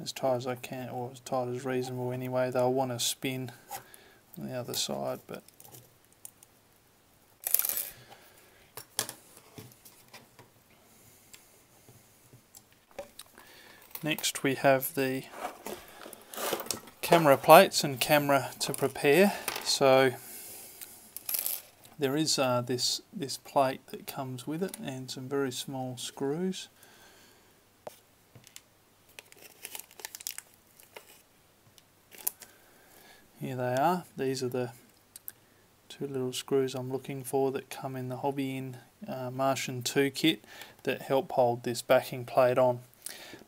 as tight as I can, or as tight as reasonable anyway. They'll want to spin on the other side, but next we have the camera plates and camera to prepare. So there is this plate that comes with it and some very small screws. Here they are. These are the two little screws I'm looking for that come in the HOBBYIN Martian 2 kit that help hold this backing plate on.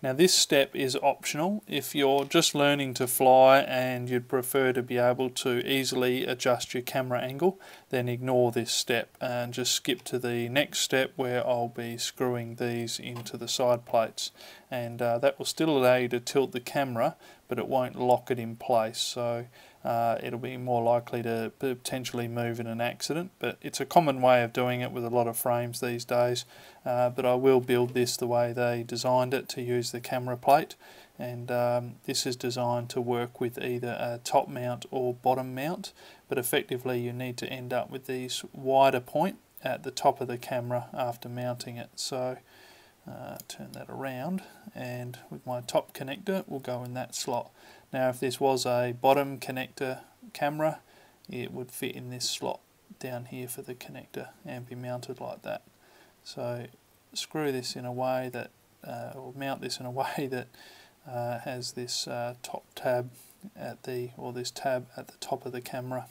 Now this step is optional. If you're just learning to fly and you'd prefer to be able to easily adjust your camera angle, then ignore this step and just skip to the next step where I'll be screwing these into the side plates, and that will still allow you to tilt the camera, but it won't lock it in place, so it'll be more likely to potentially move in an accident. But it's a common way of doing it with a lot of frames these days, but I will build this the way they designed it to use the camera plate, and this is designed to work with either a top mount or bottom mount, but effectively you need to end up with these wider point at the top of the camera after mounting it. So turn that around, and with my top connector will go in that slot. Now if this was a bottom connector camera, it would fit in this slot down here for the connector and be mounted like that. So screw this in a way that, or mount this in a way that has this top tab at the, or this tab at the top of the camera.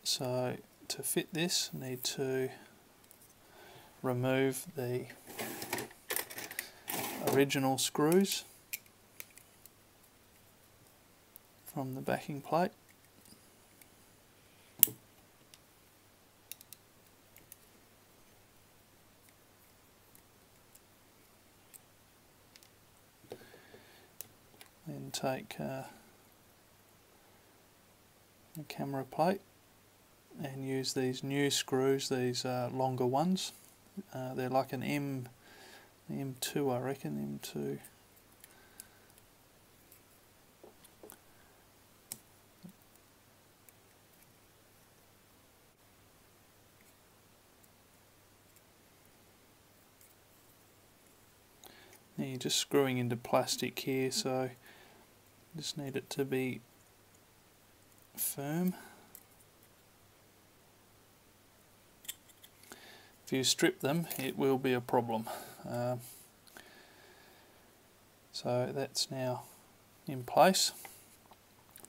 So to fit this, I need to remove the original screws from the backing plate. Then take the camera plate and use these new screws, these longer ones. They're like an M2, I reckon, M2. Now you're just screwing into plastic here, so just need it to be firm. If you strip them, it will be a problem. So that's now in place.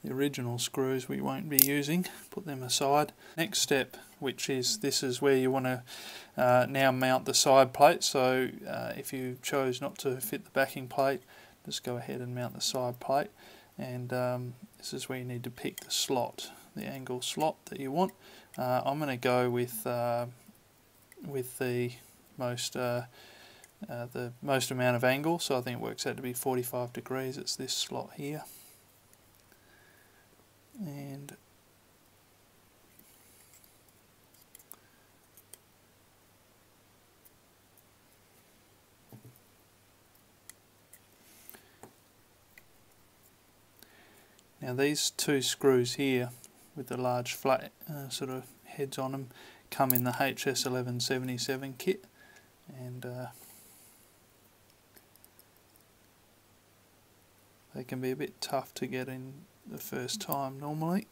The original screws we won't be using, put them aside. Next step, which is, this is where you want to now mount the side plate. So if you chose not to fit the backing plate, just go ahead and mount the side plate, and this is where you need to pick the slot, the angle slot that you want. I'm going to go with the most amount of angle, so I think it works out to be 45 degrees. It's this slot here, and now these two screws here with the large flat sort of heads on them come in the HS1177 kit, and they can be a bit tough to get in the first time normally.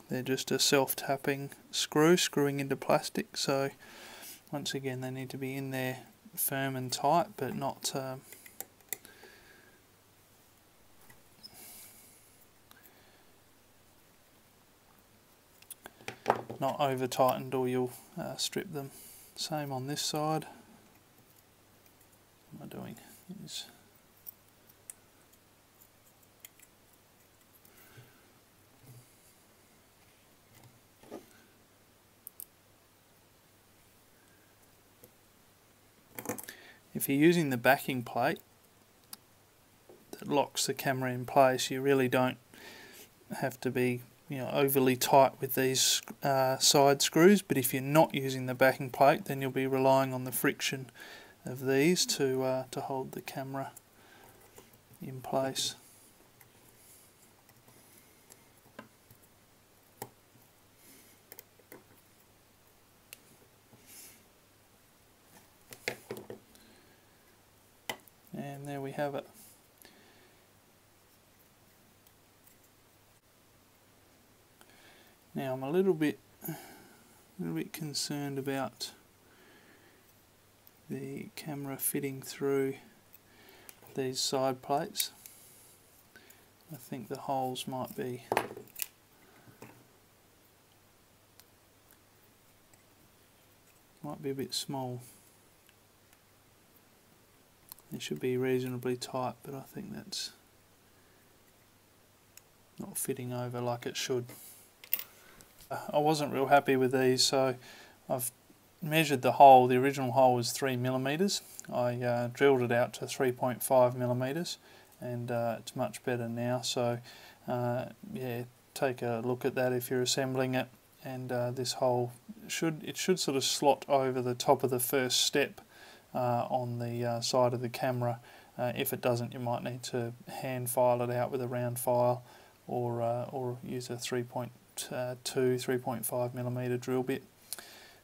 They're just a self-tapping screw screwing into plastic, so once again they need to be in there firm and tight, but not not over tightened, or you'll strip them. Same on this side. What am I doing? If you're using the backing plate that locks the camera in place, you really don't have to be overly tight with these side screws, but if you're not using the backing plate, then you'll be relying on the friction of these to hold the camera in place. And there we have it. Now I'm a little bit concerned about the camera fitting through these side plates. I think the holes might be a bit small. They should be reasonably tight, but I think that's not fitting over like it should. I wasn't real happy with these, so I've measured the hole. The original hole was 3mm. I drilled it out to 3.5mm, and it's much better now. So yeah, take a look at that if you're assembling it. And this hole should sort of slot over the top of the first step on the side of the camera. If it doesn't, you might need to hand file it out with a round file, or use a 3.5mm drill bit.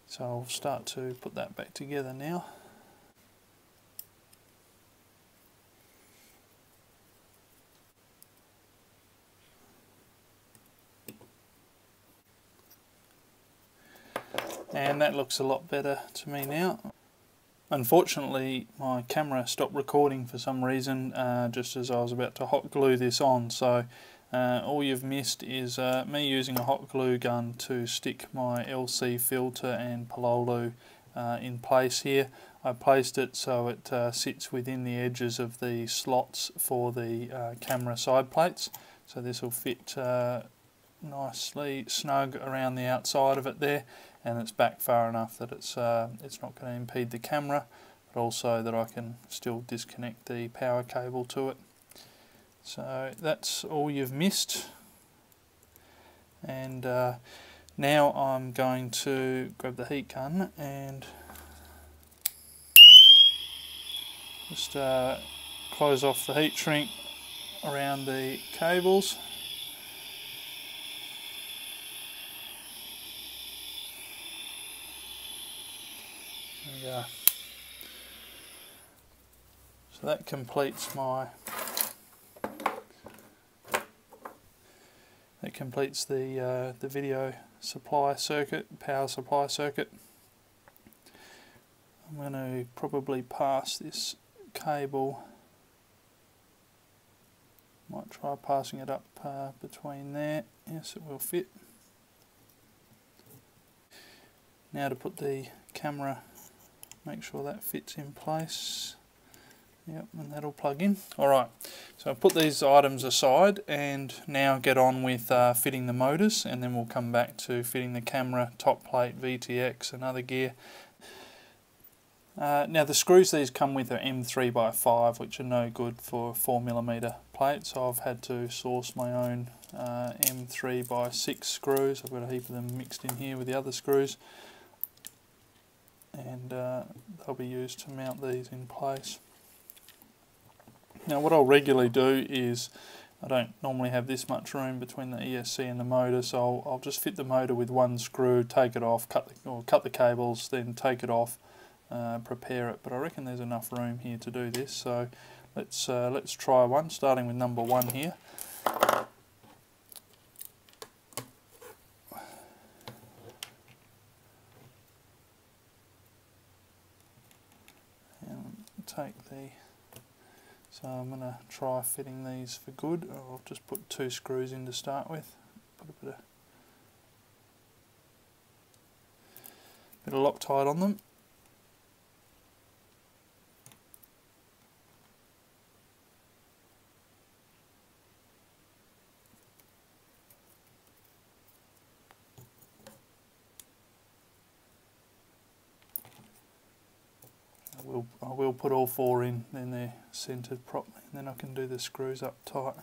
So I'll start to put that back together now. And that looks a lot better to me now. Unfortunately, my camera stopped recording for some reason just as I was about to hot glue this on, so all you've missed is me using a hot glue gun to stick my LC filter and Pololu in place here. I placed it so it sits within the edges of the slots for the camera side plates, so this will fit nicely snug around the outside of it there, and it's back far enough that it's not going to impede the camera, but also that I can still disconnect the power cable to it. So that's all you've missed. And now I'm going to grab the heat gun and just close off the heat shrink around the cables. There we go. So that completes the video supply circuit, power supply circuit. I'm going to probably pass this cable. Might try passing it up between there. Yes, it will fit. Now to put the camera, make sure that fits in place. Yep, and that'll plug in. Alright, so I'll put these items aside and now get on with fitting the motors, and then we'll come back to fitting the camera, top plate, VTX and other gear. Now the screws these come with are M3x5, which are no good for 4mm plates, so I've had to source my own M3x6 screws. I've got a heap of them mixed in here with the other screws, and they'll be used to mount these in place. Now what I'll regularly do is, I don't normally have this much room between the ESC and the motor, so I'll just fit the motor with one screw, take it off, cut the cables, then take it off, prepare it. But I reckon there's enough room here to do this, so let's try one, starting with number 1 here. And take the So I'm going to try fitting these for good. I'll just put 2 screws in to start with. Put a bit of Loctite on them. I will put all 4 in, then they're centered properly, and then I can do the screws up tight.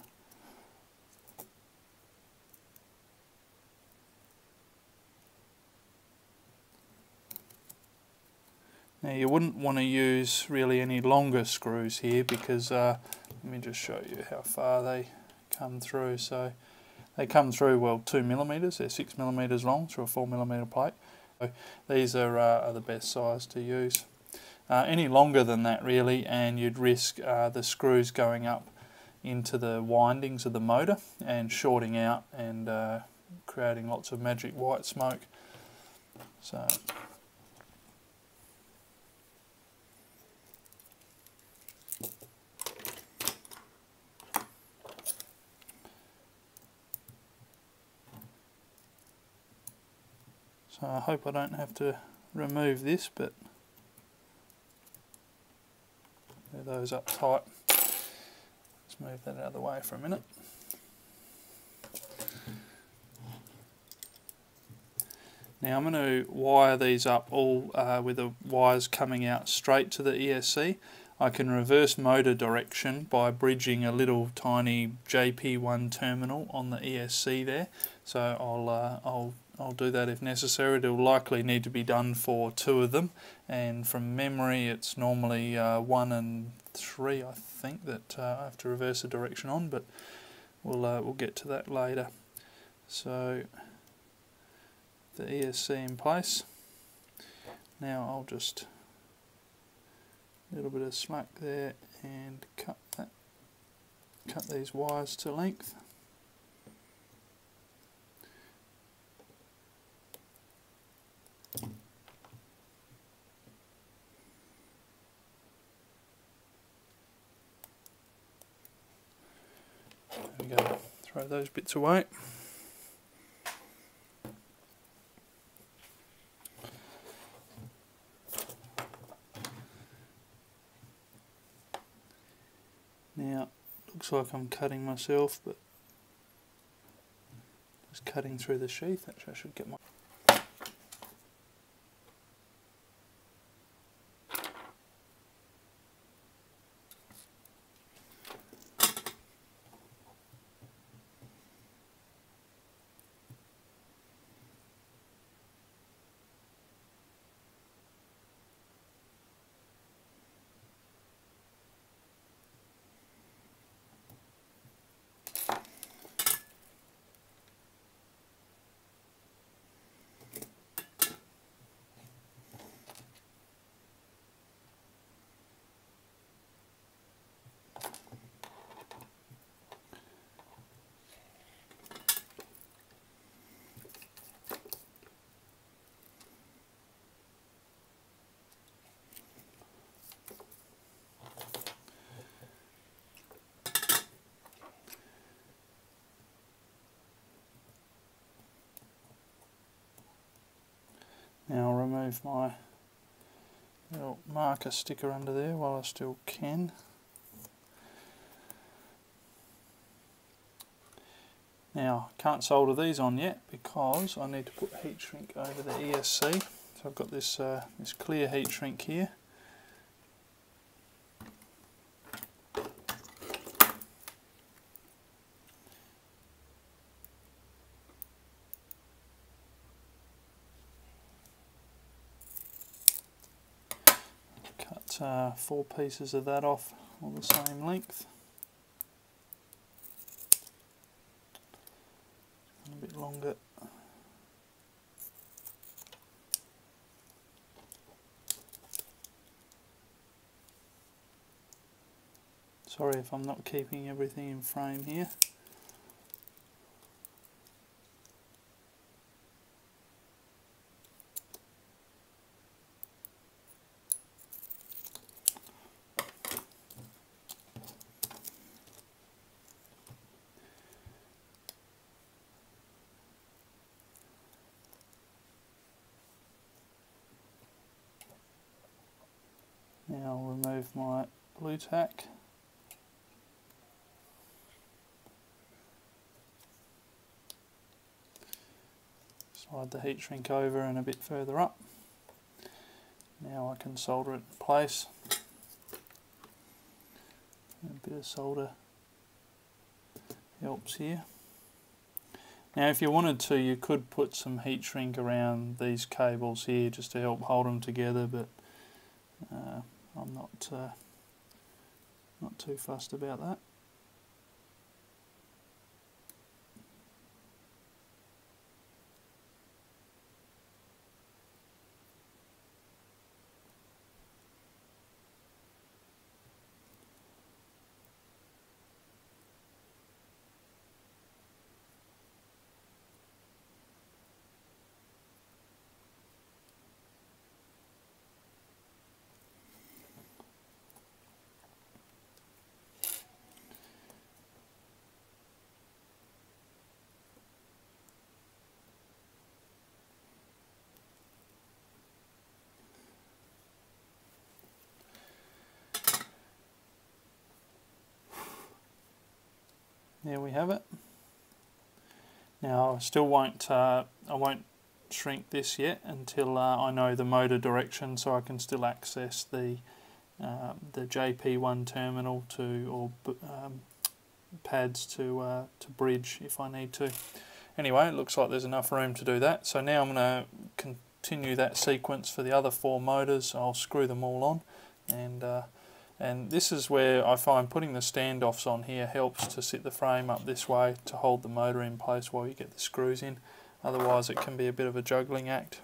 Now you wouldn't want to use really any longer screws here because let me just show you how far they come through. So they come through, well, 2mm, they're 6mm long through a 4mm plate. So these are the best size to use. Any longer than that really and you'd risk the screws going up into the windings of the motor and shorting out and creating lots of magic white smoke. So I hope I don't have to remove this, but those up tight. Let's move that out of the way for a minute. Now I'm going to wire these up all with the wires coming out straight to the ESC. I can reverse motor direction by bridging a little tiny JP1 terminal on the ESC there. So I'll do that if necessary. It'll likely need to be done for 2 of them, and from memory it's normally 1 and 3 I think that I have to reverse the direction on, but we'll get to that later. So the ESC in place. Now I'll just a little bit of slack there and cut these wires to length. There we go, throw those bits away. Now, looks like I'm cutting myself, but just cutting through the sheath. Actually, I should get my... Now I'll remove my little marker sticker under there while I still can. Now I can't solder these on yet because I need to put heat shrink over the ESC. So I've got this this clear heat shrink here. Cut 4 pieces of that off, all the same length. A bit longer. Sorry if I'm not keeping everything in frame here. Now I'll remove my glue tack. Slide the heat shrink over and a bit further up. Now I can solder it in place. A bit of solder helps here. Now if you wanted to, you could put some heat shrink around these cables here just to help hold them together, but not too fussed about that. There we have it. Now I still won't shrink this yet until I know the motor direction, so I can still access the JP1 terminal or pads to bridge if I need to. Anyway, it looks like there's enough room to do that. So now I'm going to continue that sequence for the other 4 motors. I'll screw them all on, and this is where I find putting the standoffs on here helps to sit the frame up this way to hold the motor in place while you get the screws in. Otherwise it can be a bit of a juggling act.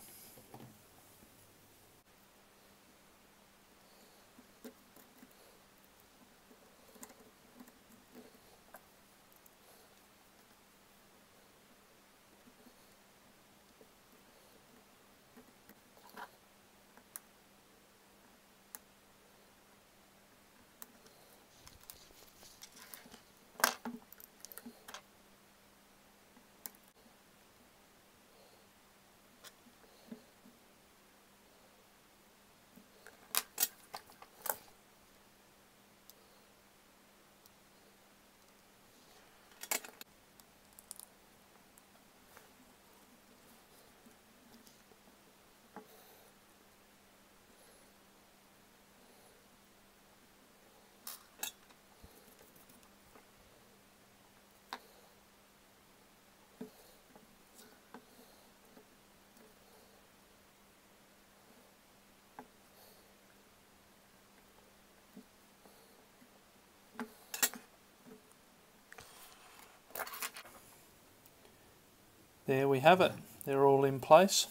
There we have it. They're all in place.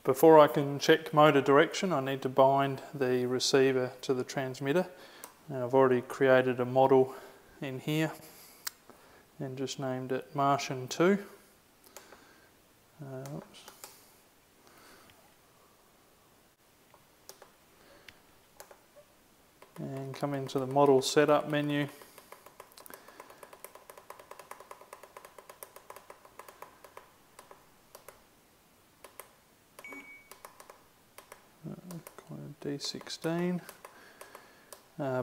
Before I can check motor direction, I need to bind the receiver to the transmitter. Now, I've already created a model in here and just named it Martian 2. And come into the model setup menu. D16,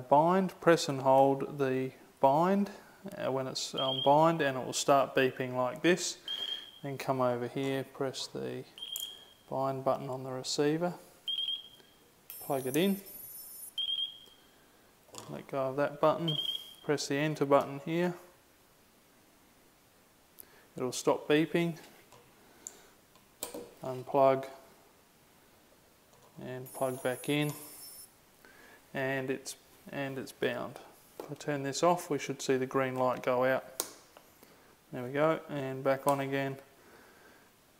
bind, press and hold the bind when it's on bind, and it will start beeping like this. Then come over here, press the bind button on the receiver, plug it in, let go of that button, press the enter button here, it'll stop beeping, unplug and plug back in, and it's bound. If I turn this off, we should see the green light go out. There we go, and back on again.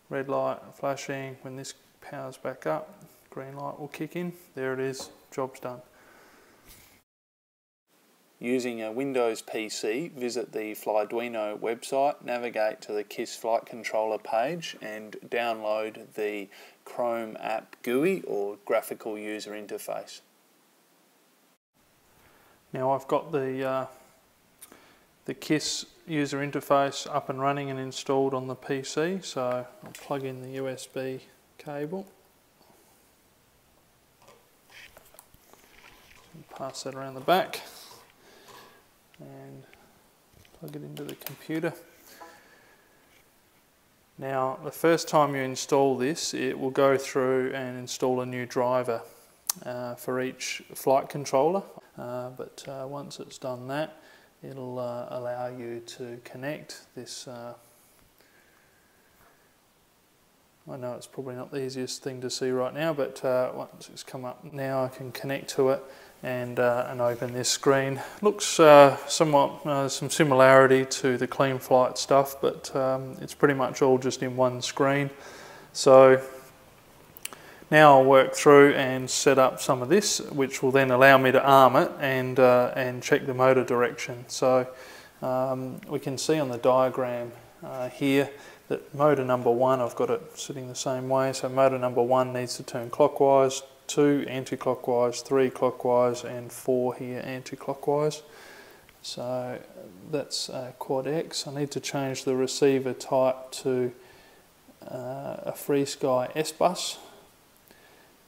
Red light flashing. When this powers back up, green light will kick in. There it is, job's done. Using a Windows PC, visit the Flyduino website, navigate to the KISS Flight Controller page and download the Chrome app GUI or Graphical User Interface. Now I've got the KISS user interface up and running and installed on the PC, so I'll plug in the USB cable. Pass that around the back and plug it into the computer. Now, the first time you install this, it will go through and install a new driver for each flight controller, but once it's done that, it'll allow you to connect this I know it's probably not the easiest thing to see right now, but once it's come up now, I can connect to it and open this screen. Looks somewhat some similarity to the Clean Flight stuff, but it's pretty much all just in one screen. So now I'll work through and set up some of this, which will then allow me to arm it and check the motor direction. So we can see on the diagram here that motor number 1, I've got it sitting the same way, so motor number 1 needs to turn clockwise, 2 anti-clockwise, 3 clockwise, and 4 here anti-clockwise. So that's quad X. I need to change the receiver type to a FreeSky S-Bus.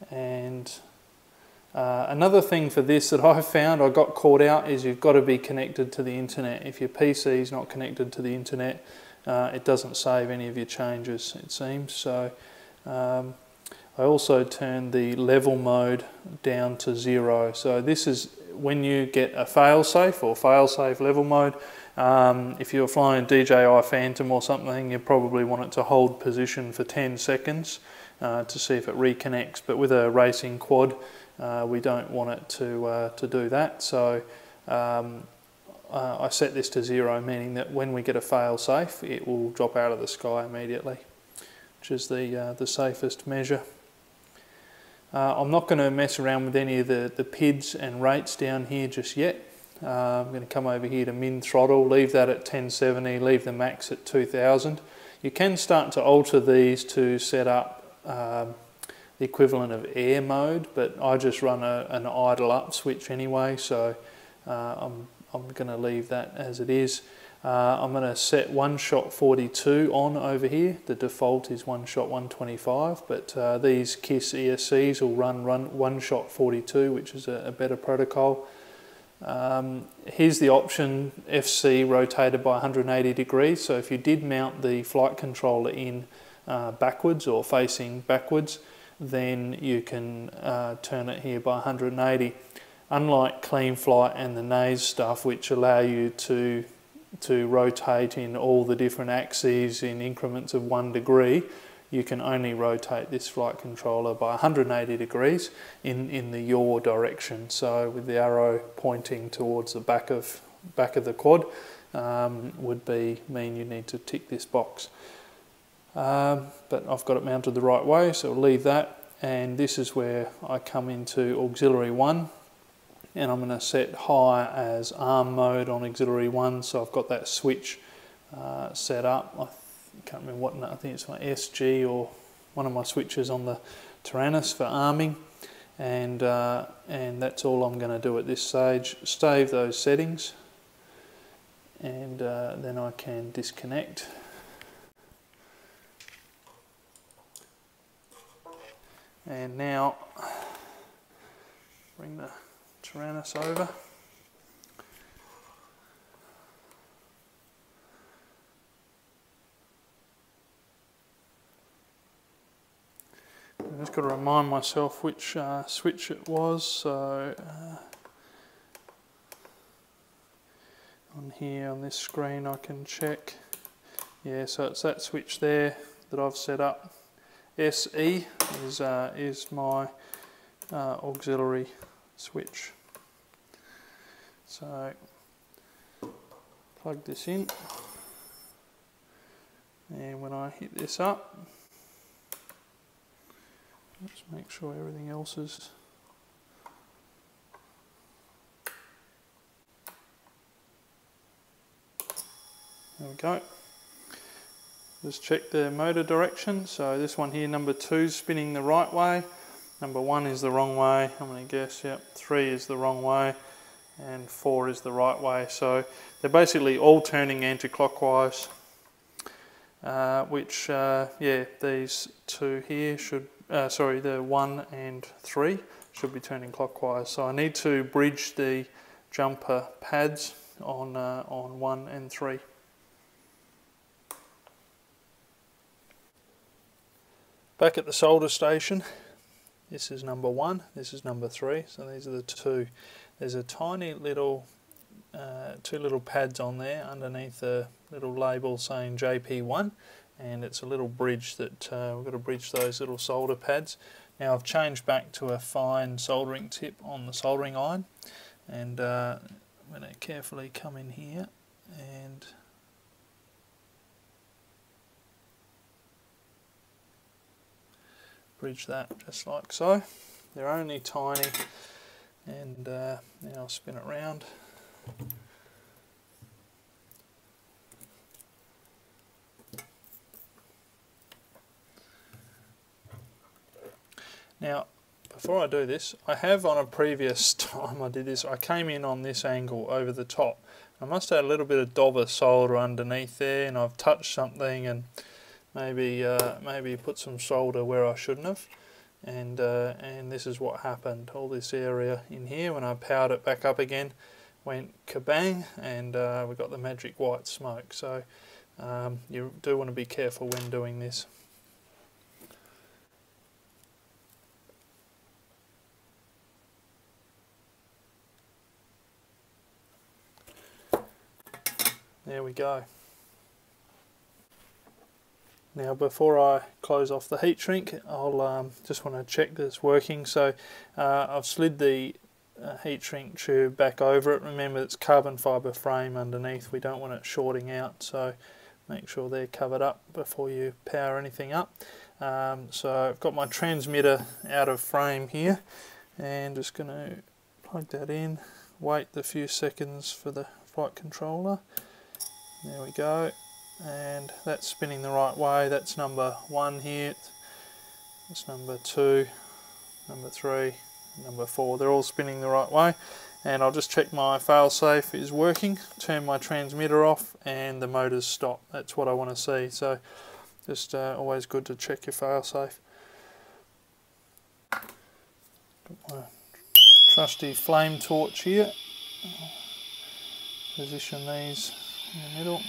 And another thing for this that I found I got caught out is you've got to be connected to the internet. If your PC is not connected to the internet, it doesn't save any of your changes, it seems. So I also turned the level mode down to 0. So this is when you get a failsafe or failsafe level mode. If you're flying a DJI Phantom or something, you probably want it to hold position for 10 seconds to see if it reconnects. But with a racing quad, we don't want it to do that. So I set this to 0, meaning that when we get a fail safe, it will drop out of the sky immediately, which is the safest measure. I'm not going to mess around with any of the PIDs and rates down here just yet. I'm going to come over here to min throttle, leave that at 1070, leave the max at 2000. You can start to alter these to set up the equivalent of air mode, but I just run an idle up switch anyway, so I'm going to leave that as it is. I'm going to set 1 shot 42 on over here. The default is 1 shot 125, but these KISS ESCs will run 1 shot 42, which is a better protocol. Here's the option FC rotated by 180 degrees. So if you did mount the flight controller in backwards or facing backwards, then you can turn it here by 180. Unlike Clean Flight and the Naze stuff, which allow you to rotate in all the different axes in increments of 1 degree, you can only rotate this flight controller by 180 degrees in the yaw direction. So with the arrow pointing towards the back of the quad would mean you need to tick this box. But I've got it mounted the right way, so we'll leave that. And this is where I come into auxiliary 1. And I'm going to set high as arm mode on auxiliary 1, so I've got that switch set up. I can't remember what, I think it's my SG or one of my switches on the Tyrannus for arming, and that's all I'm going to do at this stage. Save those settings, and then I can disconnect. And now bring the Tyrannus over. I've just got to remind myself which switch it was. So on here on this screen I can check. Yeah, so it's that switch there that I've set up. SE is my auxiliary switch. So plug this in, and when I hit this up, let's make sure everything else is there. We go. Just check the motor direction. So this one here, number 2, is spinning the right way. Number 1 is the wrong way. I'm going to guess, yep. 3 is the wrong way, and 4 is the right way. So they're basically all turning anti-clockwise, which, yeah, these 2 here should, sorry, the 1 and 3 should be turning clockwise. So I need to bridge the jumper pads on 1 and 3. Back at the solder station, this is number 1, this is number 3, so these are the 2. There's a tiny little, 2 little pads on there underneath the little label saying JP1, and it's a little bridge that we've got to bridge those little solder pads. Now I've changed back to a fine soldering tip on the soldering iron, and I'm going to carefully come in here and bridge that just like so. They're only tiny, and now I'll spin it round. Now, before I do this, I have on a previous time I did this, I came in on this angle over the top. I must have a little bit of dauber solder underneath there, and I've touched something and maybe put some solder where I shouldn't have. And this is what happened. All this area in here, when I powered it back up again, went kabang, and we got the magic white smoke. So you do want to be careful when doing this. There we go. Now before I close off the heat shrink, I'll just want to check that it's working. So I've slid the heat shrink tube back over it. Remember, it's carbon fibre frame underneath. We don't want it shorting out, so make sure they're covered up before you power anything up. So I've got my transmitter out of frame here, and just going to plug that in, wait the few seconds for the flight controller. There we go, and that's spinning the right way. That's number 1 here, that's number 2, number 3, number 4. They're all spinning the right way. And I'll just check my failsafe is working, turn my transmitter off, and the motors stop. That's what I want to see, so just always good to check your failsafe. Got my trusty flame torch here. Position these in the middle.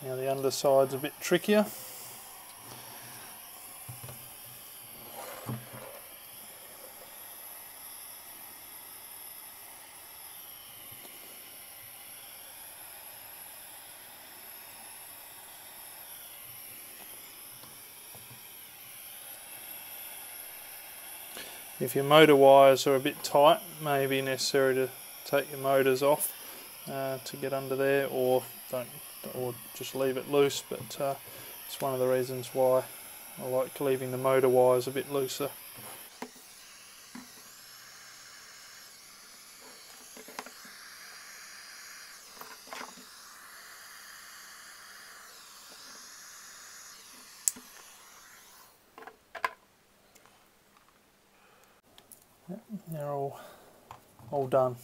Now the underside's a bit trickier. If your motor wires are a bit tight, it may be necessary to take your motors off to get under there, or just leave it loose, but it's one of the reasons why I like leaving the motor wires a bit looser. They're all done.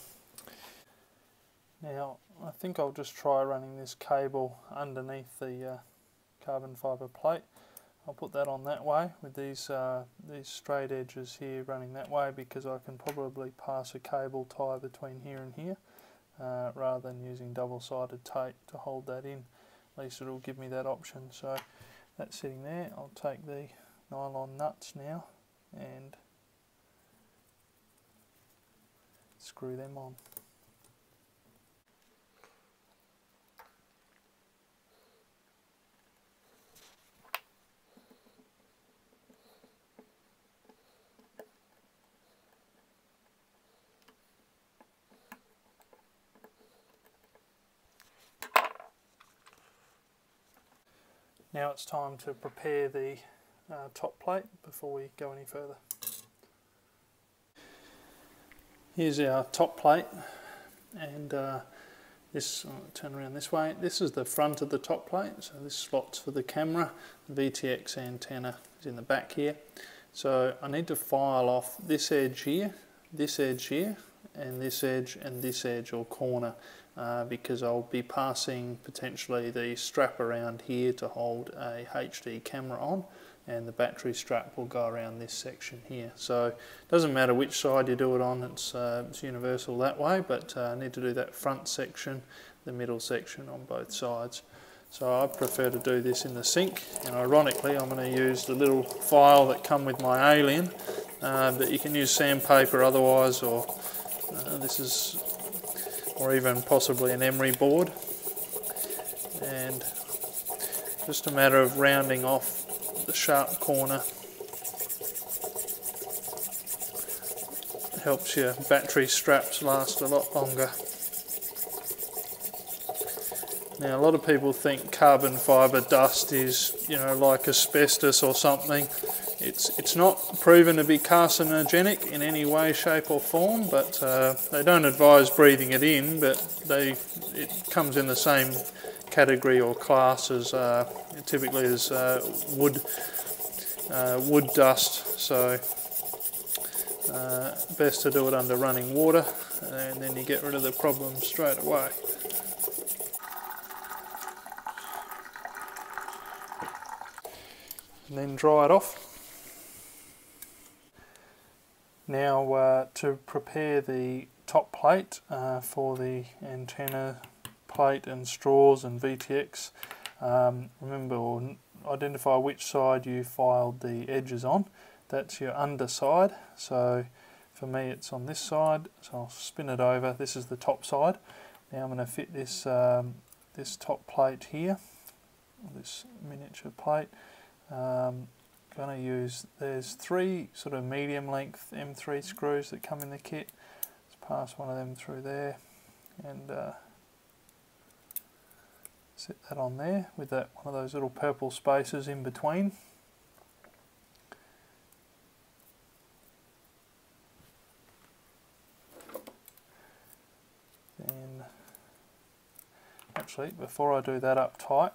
Now I think I'll just try running this cable underneath the carbon fibre plate. I'll put that on that way with these straight edges here running that way, because I can probably pass a cable tie between here and here rather than using double-sided tape to hold that in. At least it'll give me that option. So that's sitting there. I'll take the nylon nuts now and screw them on. Now it's time to prepare the top plate before we go any further. Here's our top plate, and this, I'll turn around this way, this is the front of the top plate, so this slots for the camera. The VTX antenna is in the back here. So I need to file off this edge here, and this edge and this edge or corner, because I'll be passing potentially the strap around here to hold a HD camera on, and the battery strap will go around this section here. So it doesn't matter which side you do it on, it's universal that way, but I need to do that front section, the middle section on both sides. So I prefer to do this in the sink, and ironically I'm going to use the little file that come with my Alien, but you can use sandpaper otherwise, or or even possibly an emery board, and just a matter of rounding off the sharp corner. It helps your battery straps last a lot longer. Now a lot of people think carbon fibre dust is, like asbestos or something. It's not proven to be carcinogenic in any way, shape or form, but they don't advise breathing it in, but it comes in the same category or class as typically as wood dust, so best to do it under running water, and then you get rid of the problem straight away. And then dry it off. Now to prepare the top plate for the antenna plate and straws and VTX, remember or identify which side you filed the edges on. That's your underside, so for me it's on this side, so I'll spin it over. This is the top side. Now I'm going to fit this, this top plate here, this miniature plate. Going to use, there's 3 sort of medium length M3 screws that come in the kit. Let's pass one of them through there and set that on there with that one of those little purple spaces in between. Then actually, before I do that up tight,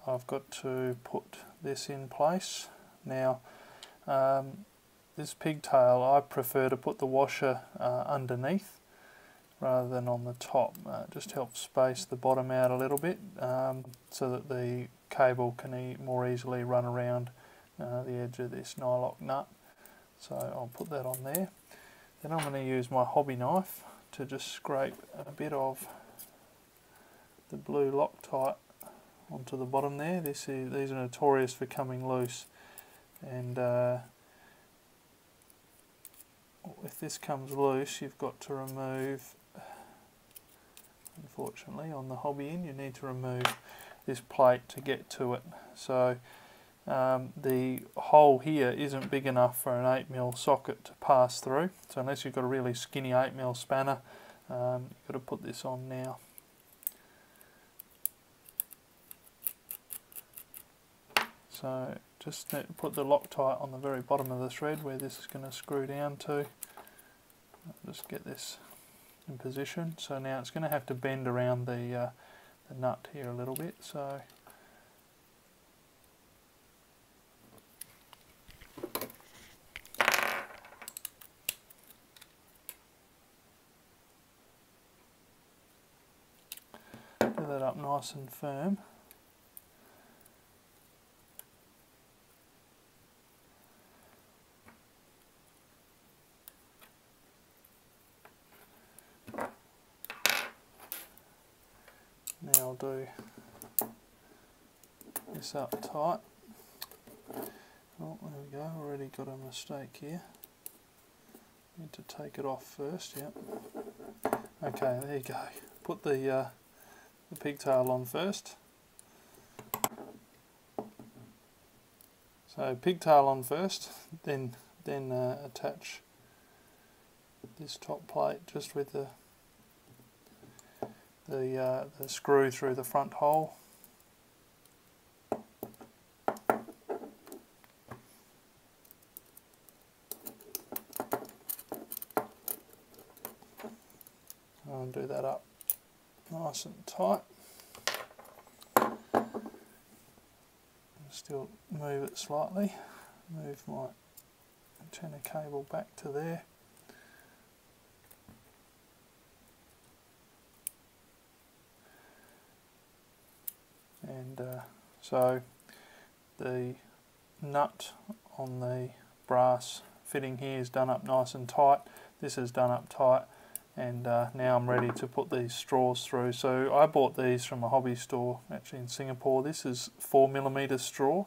I've got to put this in place. Now this pigtail, I prefer to put the washer underneath rather than on the top. It just helps space the bottom out a little bit, so that the cable can more easily run around the edge of this nyloc nut. So I'll put that on there. Then I'm going to use my hobby knife to just scrape a bit of the blue Loctite onto the bottom there. These are notorious for coming loose, and if this comes loose, you've got to remove, unfortunately on the HOBBYIN, you need to remove this plate to get to it. So the hole here isn't big enough for an 8mm socket to pass through, so unless you've got a really skinny 8mm spanner, you've got to put this on now. So just put the Loctite on the very bottom of the thread where this is going to screw down to. Just get this in position. So now it's going to have to bend around the nut here a little bit. So do that up nice and firm. Now I'll do this up tight. Oh, there we go, already got a mistake here. Need to take it off first, yep. Okay, there you go. Put the pigtail on first. So pigtail on first, then attach this top plate just with the screw through the front hole. And do that up nice and tight. Still move it slightly. Move my antenna cable back to there. And so the nut on the brass fitting here is done up nice and tight. This is done up tight, and now I'm ready to put these straws through. So I bought these from a hobby store actually in Singapore. This is 4mm straw.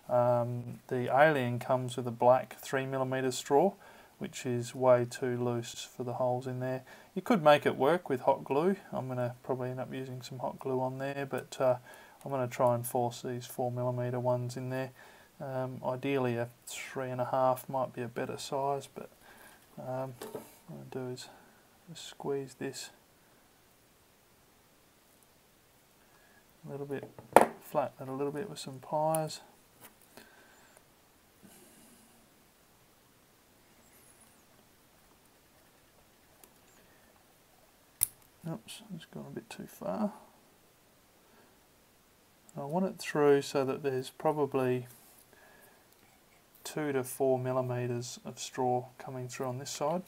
The Alien comes with a black 3mm straw, which is way too loose for the holes in there. You could make it work with hot glue. I'm going to probably end up using some hot glue on there, but I'm going to try and force these 4mm ones in there. Ideally a 3.5 might be a better size, but what I'm going to do is just squeeze this a little bit, flatten it a little bit with some pliers. Oops, it's gone a bit too far. I want it through so that there's probably 2 to 4mm of straw coming through on this side.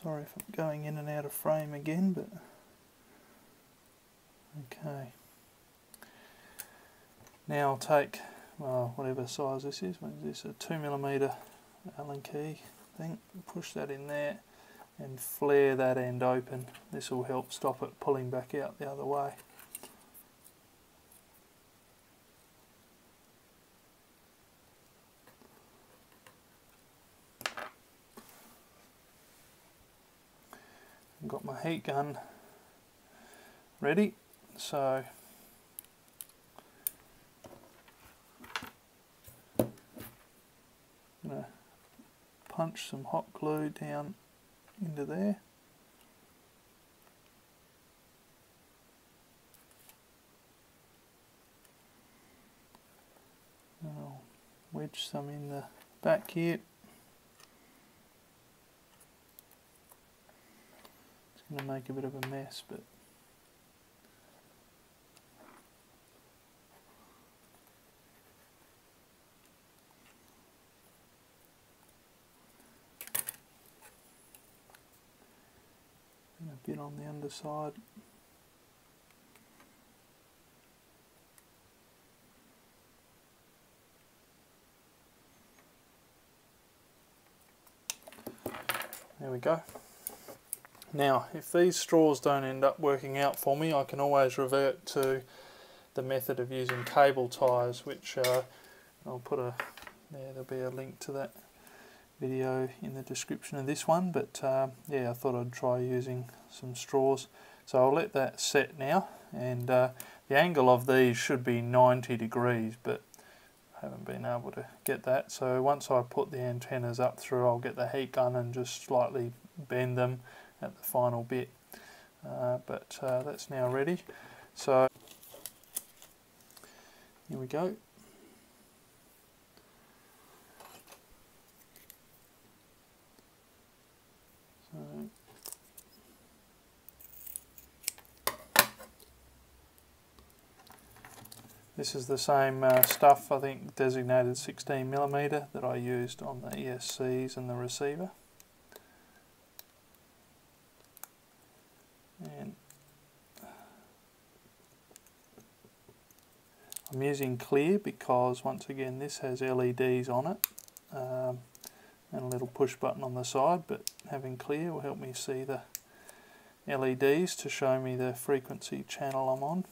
Sorry if I'm going in and out of frame again, but okay. Now I'll take, well, whatever size this is. What is this? A 2mm Allen key thing. Push that in there and flare that end open. This will help stop it pulling back out the other way. I've got my heat gun ready, so I'm going to punch some hot glue down into there. I'll wedge some in the back here. Going to make a bit of a mess, but and a bit on the underside. There we go. Now, if these straws don't end up working out for me, I can always revert to the method of using cable ties, which I'll put there'll be a link to that video in the description of this one, but yeah, I thought I'd try using some straws. So I'll let that set now, and the angle of these should be 90 degrees, but I haven't been able to get that. So once I put the antennas up through, I'll get the heat gun and just slightly bend them at the final bit, but that's now ready. So here we go. So this is the same stuff, I think designated 16mm, that I used on the ESCs and the receiver. And I'm using clear because, once again, this has LEDs on it, and a little push button on the side, but having clear will help me see the LEDs to show me the frequency channel I'm on.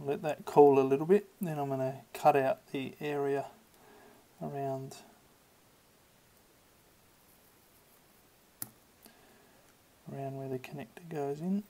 Let that cool a little bit, then I'm going to cut out the area around where the connector goes in.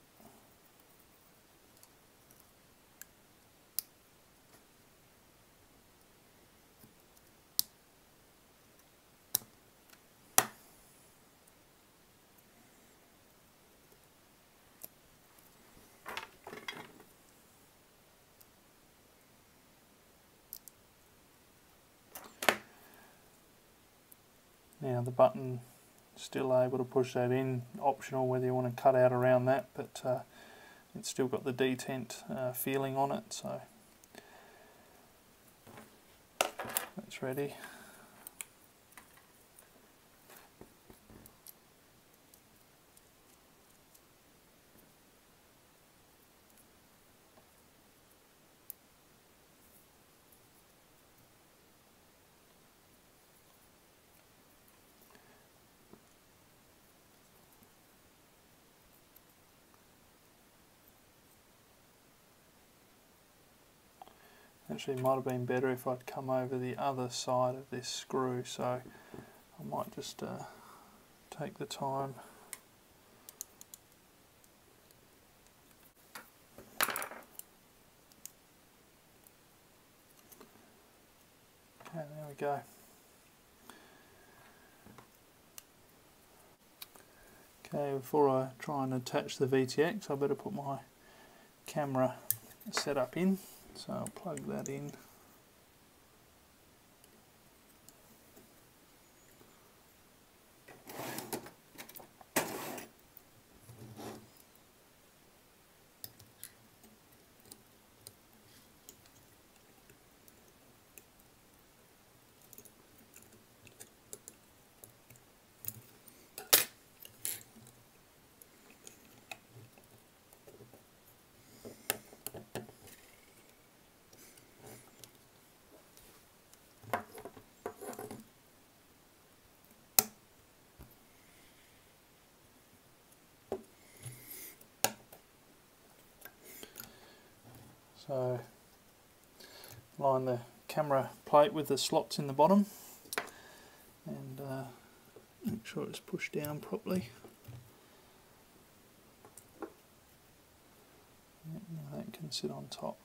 the button, still able to push that in, optional whether you want to cut out around that, but it's still got the detent feeling on it, so that's ready. Actually, it might have been better if I'd come over the other side of this screw, so I might just take the time. Okay, there we go. Okay, before I try and attach the VTX, I better put my camera setup in. So I'll plug that in. So line the camera plate with the slots in the bottom and make sure it's pushed down properly. Now that can sit on top.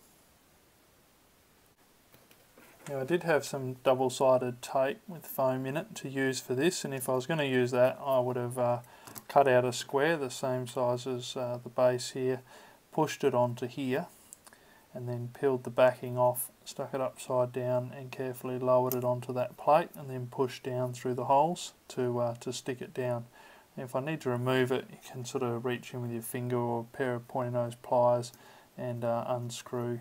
Now I did have some double-sided tape with foam in it to use for this, and if I was going to use that I would have cut out a square the same size as the base here, pushed it onto here, and then peeled the backing off, stuck it upside down and carefully lowered it onto that plate and then pushed down through the holes to stick it down. And if I need to remove it, you can sort of reach in with your finger or a pair of pointy nose pliers and unscrew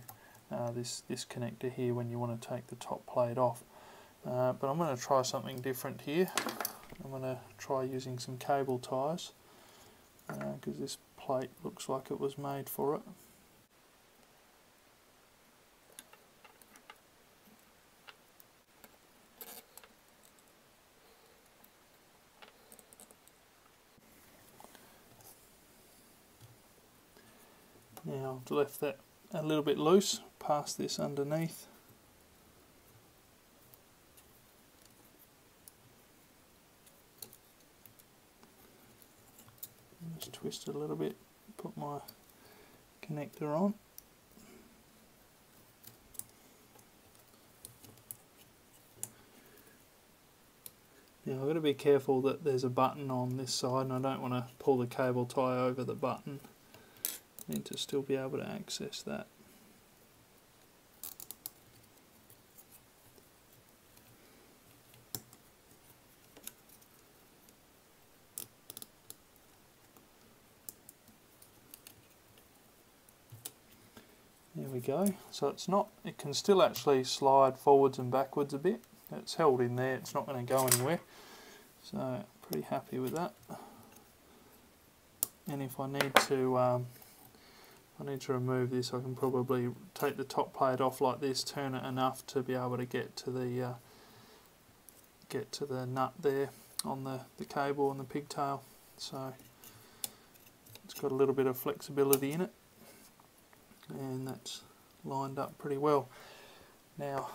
this connector here when you want to take the top plate off. But I'm going to try something different here. I'm going to try using some cable ties because this plate looks like it was made for it. Now I've left that a little bit loose, pass this underneath. Just twist it a little bit, put my connector on. Now I've got to be careful that there's a button on this side and I don't want to pull the cable tie over the button. Need to still be able to access that. There we go. So it can still actually slide forwards and backwards a bit. It's held in there, it's not going to go anywhere. So pretty happy with that. And if I need to remove this, I can probably take the top plate off like this, turn it enough to be able to get to the nut there on the cable and the pigtail. So it's got a little bit of flexibility in it, and that's lined up pretty well. Now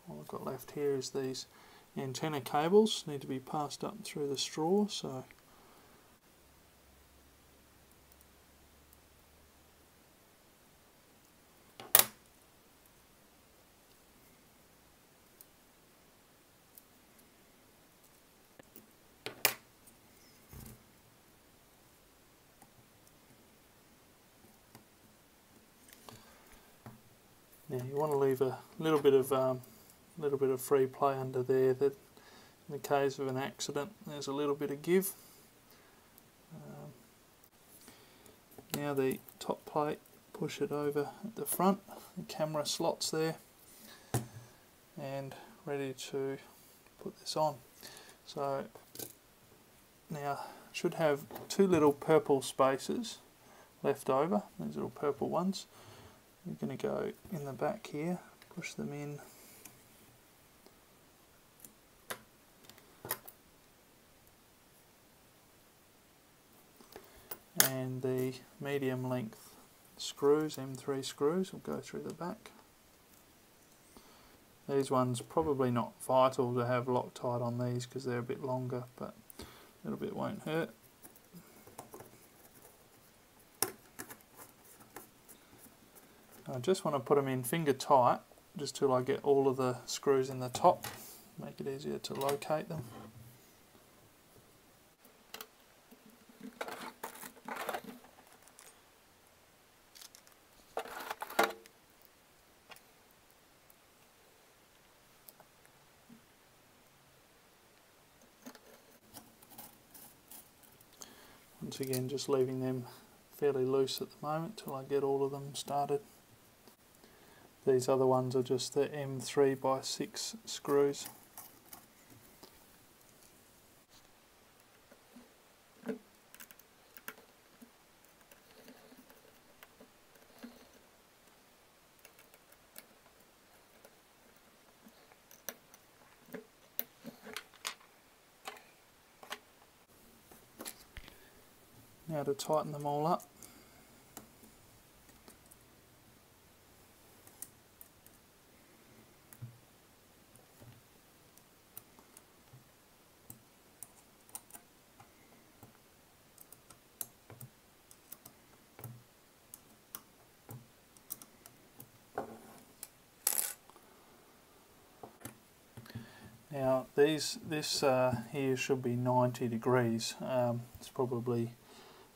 all I've got left here is these antenna cables need to be passed up through the straw. So now you want to leave a little bit of free play under there, that In the case of an accident, there's a little bit of give. Now the top plate, push it over at the front, the camera slots there, and ready to put this on. So now should have two little purple spaces left over, these little purple ones. You're going to go in the back here, push them in, and the medium length screws, M3 screws, will go through the back. These ones probably not vital to have Loctite on these because they're a bit longer, but a little bit won't hurt. I just want to put them in finger tight just till I get all of the screws in the top, make it easier to locate them. Once again, just leaving them fairly loose at the moment till I get all of them started. These other ones are just the M3 by 6 screws. Now to tighten them all up. Now this here should be 90 degrees. It's probably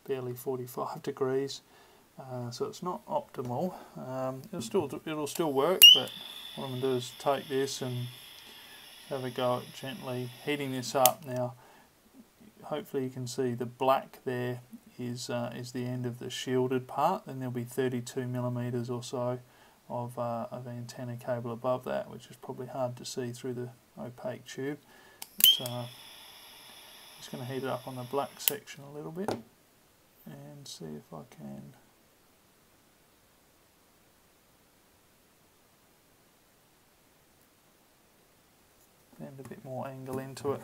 barely 45 degrees, so it's not optimal. It'll still work, but what I'm going to do is take this and have a go at gently heating this up. Now, hopefully you can see the black there is the end of the shielded part. Then there'll be 32 millimeters or so of antenna cable above that, which is probably hard to see through the opaque tube. But, just going to heat it up on the black section a little bit and see if I can bend a bit more angle into it.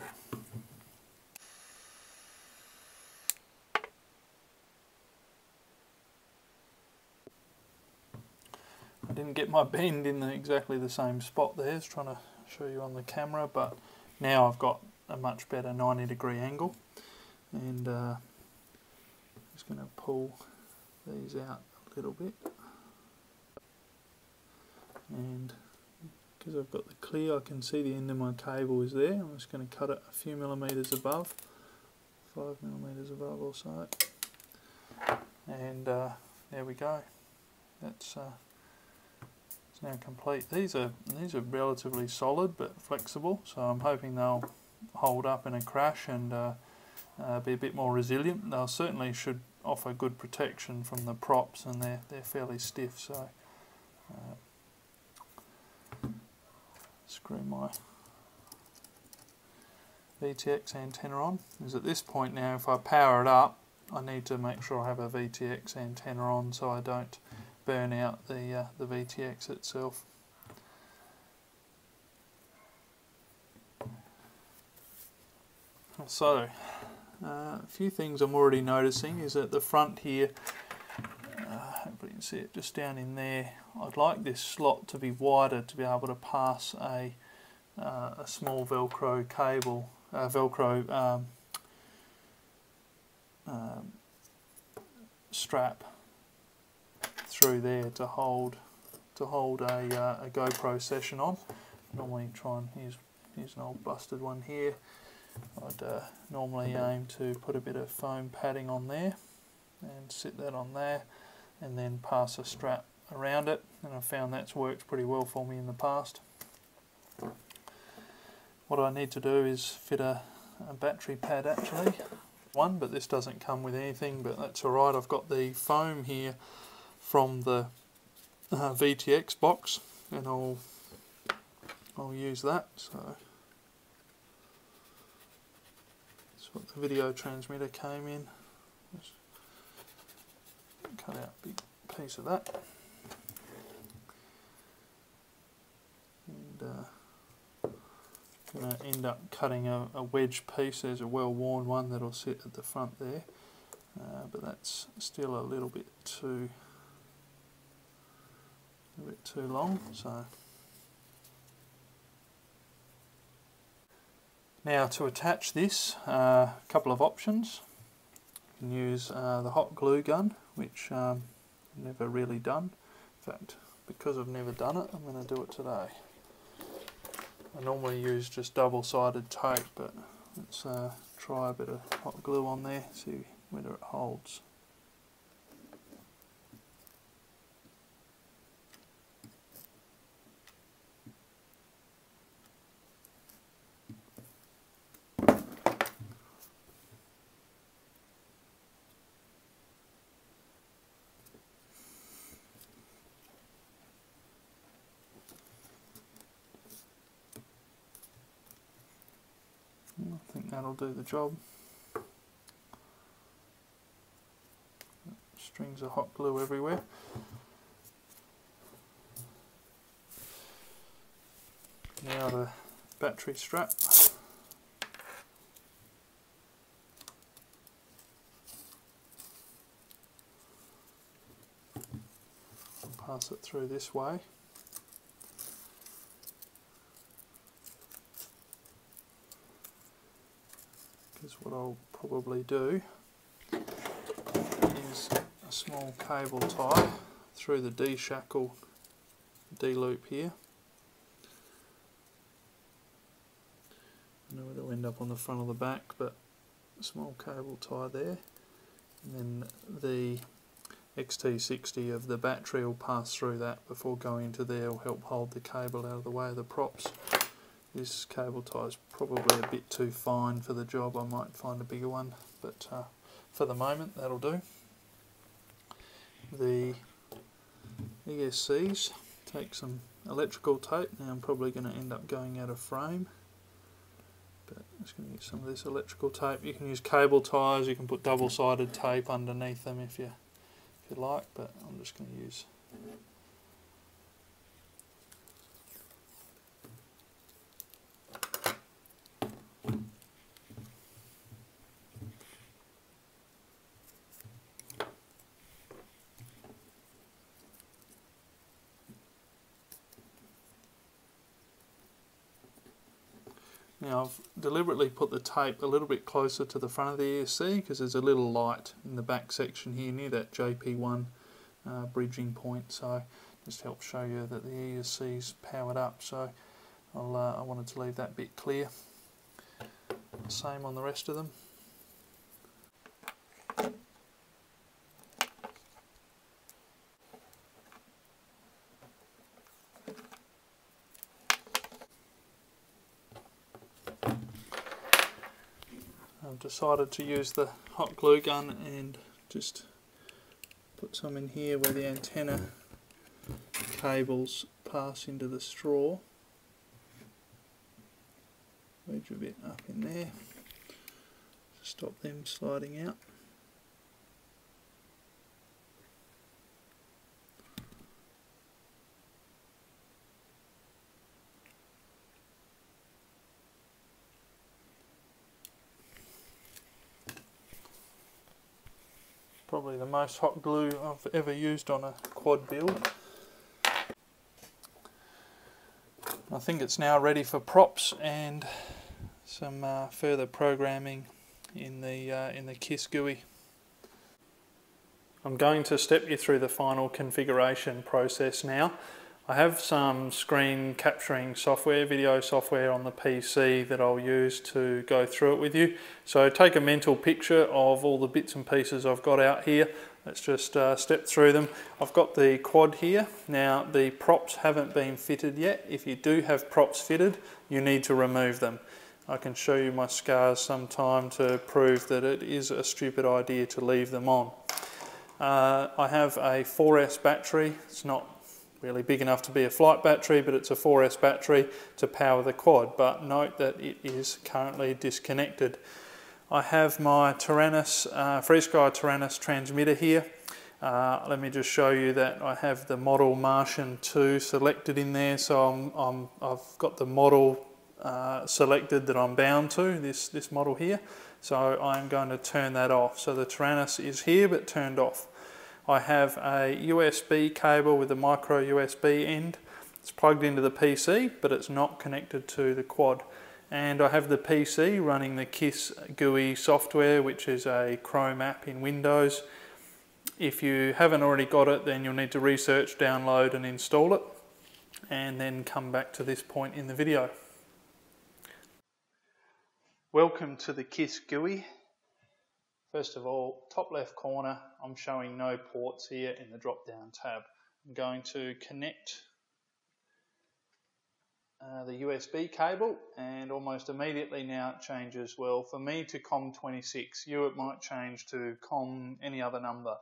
I didn't get my bend in exactly the same spot there. I was trying to show you on the camera, but now I've got a much better 90-degree angle, and just going to pull these out a little bit, and because I've got the clear, I can see the end of my cable is there. I'm just going to cut it a few millimeters above, 5 millimeters above or so, and there we go. That's it's now complete. These are relatively solid but flexible, so I'm hoping they'll hold up in a crash and be a bit more resilient. They certainly should offer good protection from the props, and they're fairly stiff. So screw my VTX antenna on. Because at this point now, if I power it up, I need to make sure I have a VTX antenna on so I don't burn out the VTX itself. So, a few things I'm already noticing is at the front here, hopefully you can see it just down in there, I'd like this slot to be wider to be able to pass a small Velcro cable, strap through there to hold a GoPro session on. Normally try and use an old busted one here. I'd normally aim to put a bit of foam padding on there and sit that on there, and then pass a strap around it, and I've found that's worked pretty well for me in the past. What I need to do is fit a battery pad actually, but this doesn't come with anything, but that's alright. I've got the foam here from the VTX box, and I'll use that. So that's what the video transmitter came in. Just cut out a big piece of that, and I'm going to end up cutting a wedge piece. There's a well-worn one that'll sit at the front there, but that's still a little bit too long. So now to attach this, a couple of options. You can use the hot glue gun, which I've never really done. In fact, because I've never done it, I'm going to do it today. I normally use just double-sided tape, but let's try a bit of hot glue on there, see whether it holds. I think that'll do the job. Strings of hot glue everywhere. Now the battery strap. I'll pass it through this way. Because what I'll probably do is a small cable tie through the D-shackle D-loop here. I know it'll end up on the front or the back, but a small cable tie there, and then the XT60 of the battery will pass through that before going into there. Will help hold the cable out of the way of the props. This cable tie is probably a bit too fine for the job. I might find a bigger one, but for the moment that'll do. The ESCs, take some electrical tape. Now I'm probably going to end up going out of frame, but I'm just going to use some of this electrical tape. You can use cable ties, you can put double-sided tape underneath them if you like, but I'm just going to use Now I've deliberately put the tape a little bit closer to the front of the ESC because there's a little light in the back section here near that JP1 bridging point, so just help show you that the ESC's powered up. So I wanted to leave that bit clear. Same on the rest of them. I've decided to use the hot glue gun and just put some in here where the antenna cables pass into the straw. Wedge a bit up in there to stop them sliding out. Probably the most hot glue I've ever used on a quad build. I think it's now ready for props and some further programming in the KISS GUI. I'm going to step you through the final configuration process now. I have some screen capturing software, video software on the PC that I'll use to go through it with you. So take a mental picture of all the bits and pieces I've got out here. Let's just step through them. I've got the quad here. Now the props haven't been fitted yet. If you do have props fitted, you need to remove them. I can show you my scars sometime to prove that it is a stupid idea to leave them on. I have a 4S battery. It's not really big enough to be a flight battery, but it's a 4S battery to power the quad. But note that it is currently disconnected. I have my Tyrannus, FrSky Tyrannus transmitter here. Let me just show you that I have the model Martian 2 selected in there. So I've got the model selected that I'm bound to, this model here. So I'm going to turn that off. So the Tyrannus is here but turned off. I have a USB cable with a micro USB end. It's plugged into the PC, but it's not connected to the quad. And I have the PC running the KISS GUI software, which is a Chrome app in Windows. If you haven't already got it, then you'll need to research, download and install it, and then come back to this point in the video. Welcome to the KISS GUI. First of all, top left corner, I'm showing no ports here in the drop down tab. I'm going to connect the USB cable, and almost immediately now it changes, well, for me to COM26, it might change to COM any other number.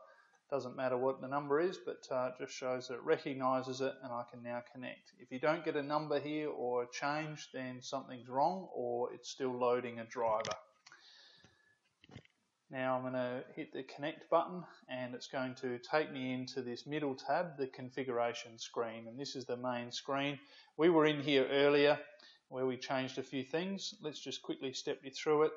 Doesn't matter what the number is, but it just shows that it recognises it and I can now connect. If you don't get a number here or a change, then something's wrong or it's still loading a driver. Now I'm going to hit the connect button and it's going to take me into this middle tab, the configuration screen, and this is the main screen. We were in here earlier where we changed a few things. Let's just quickly step you through it.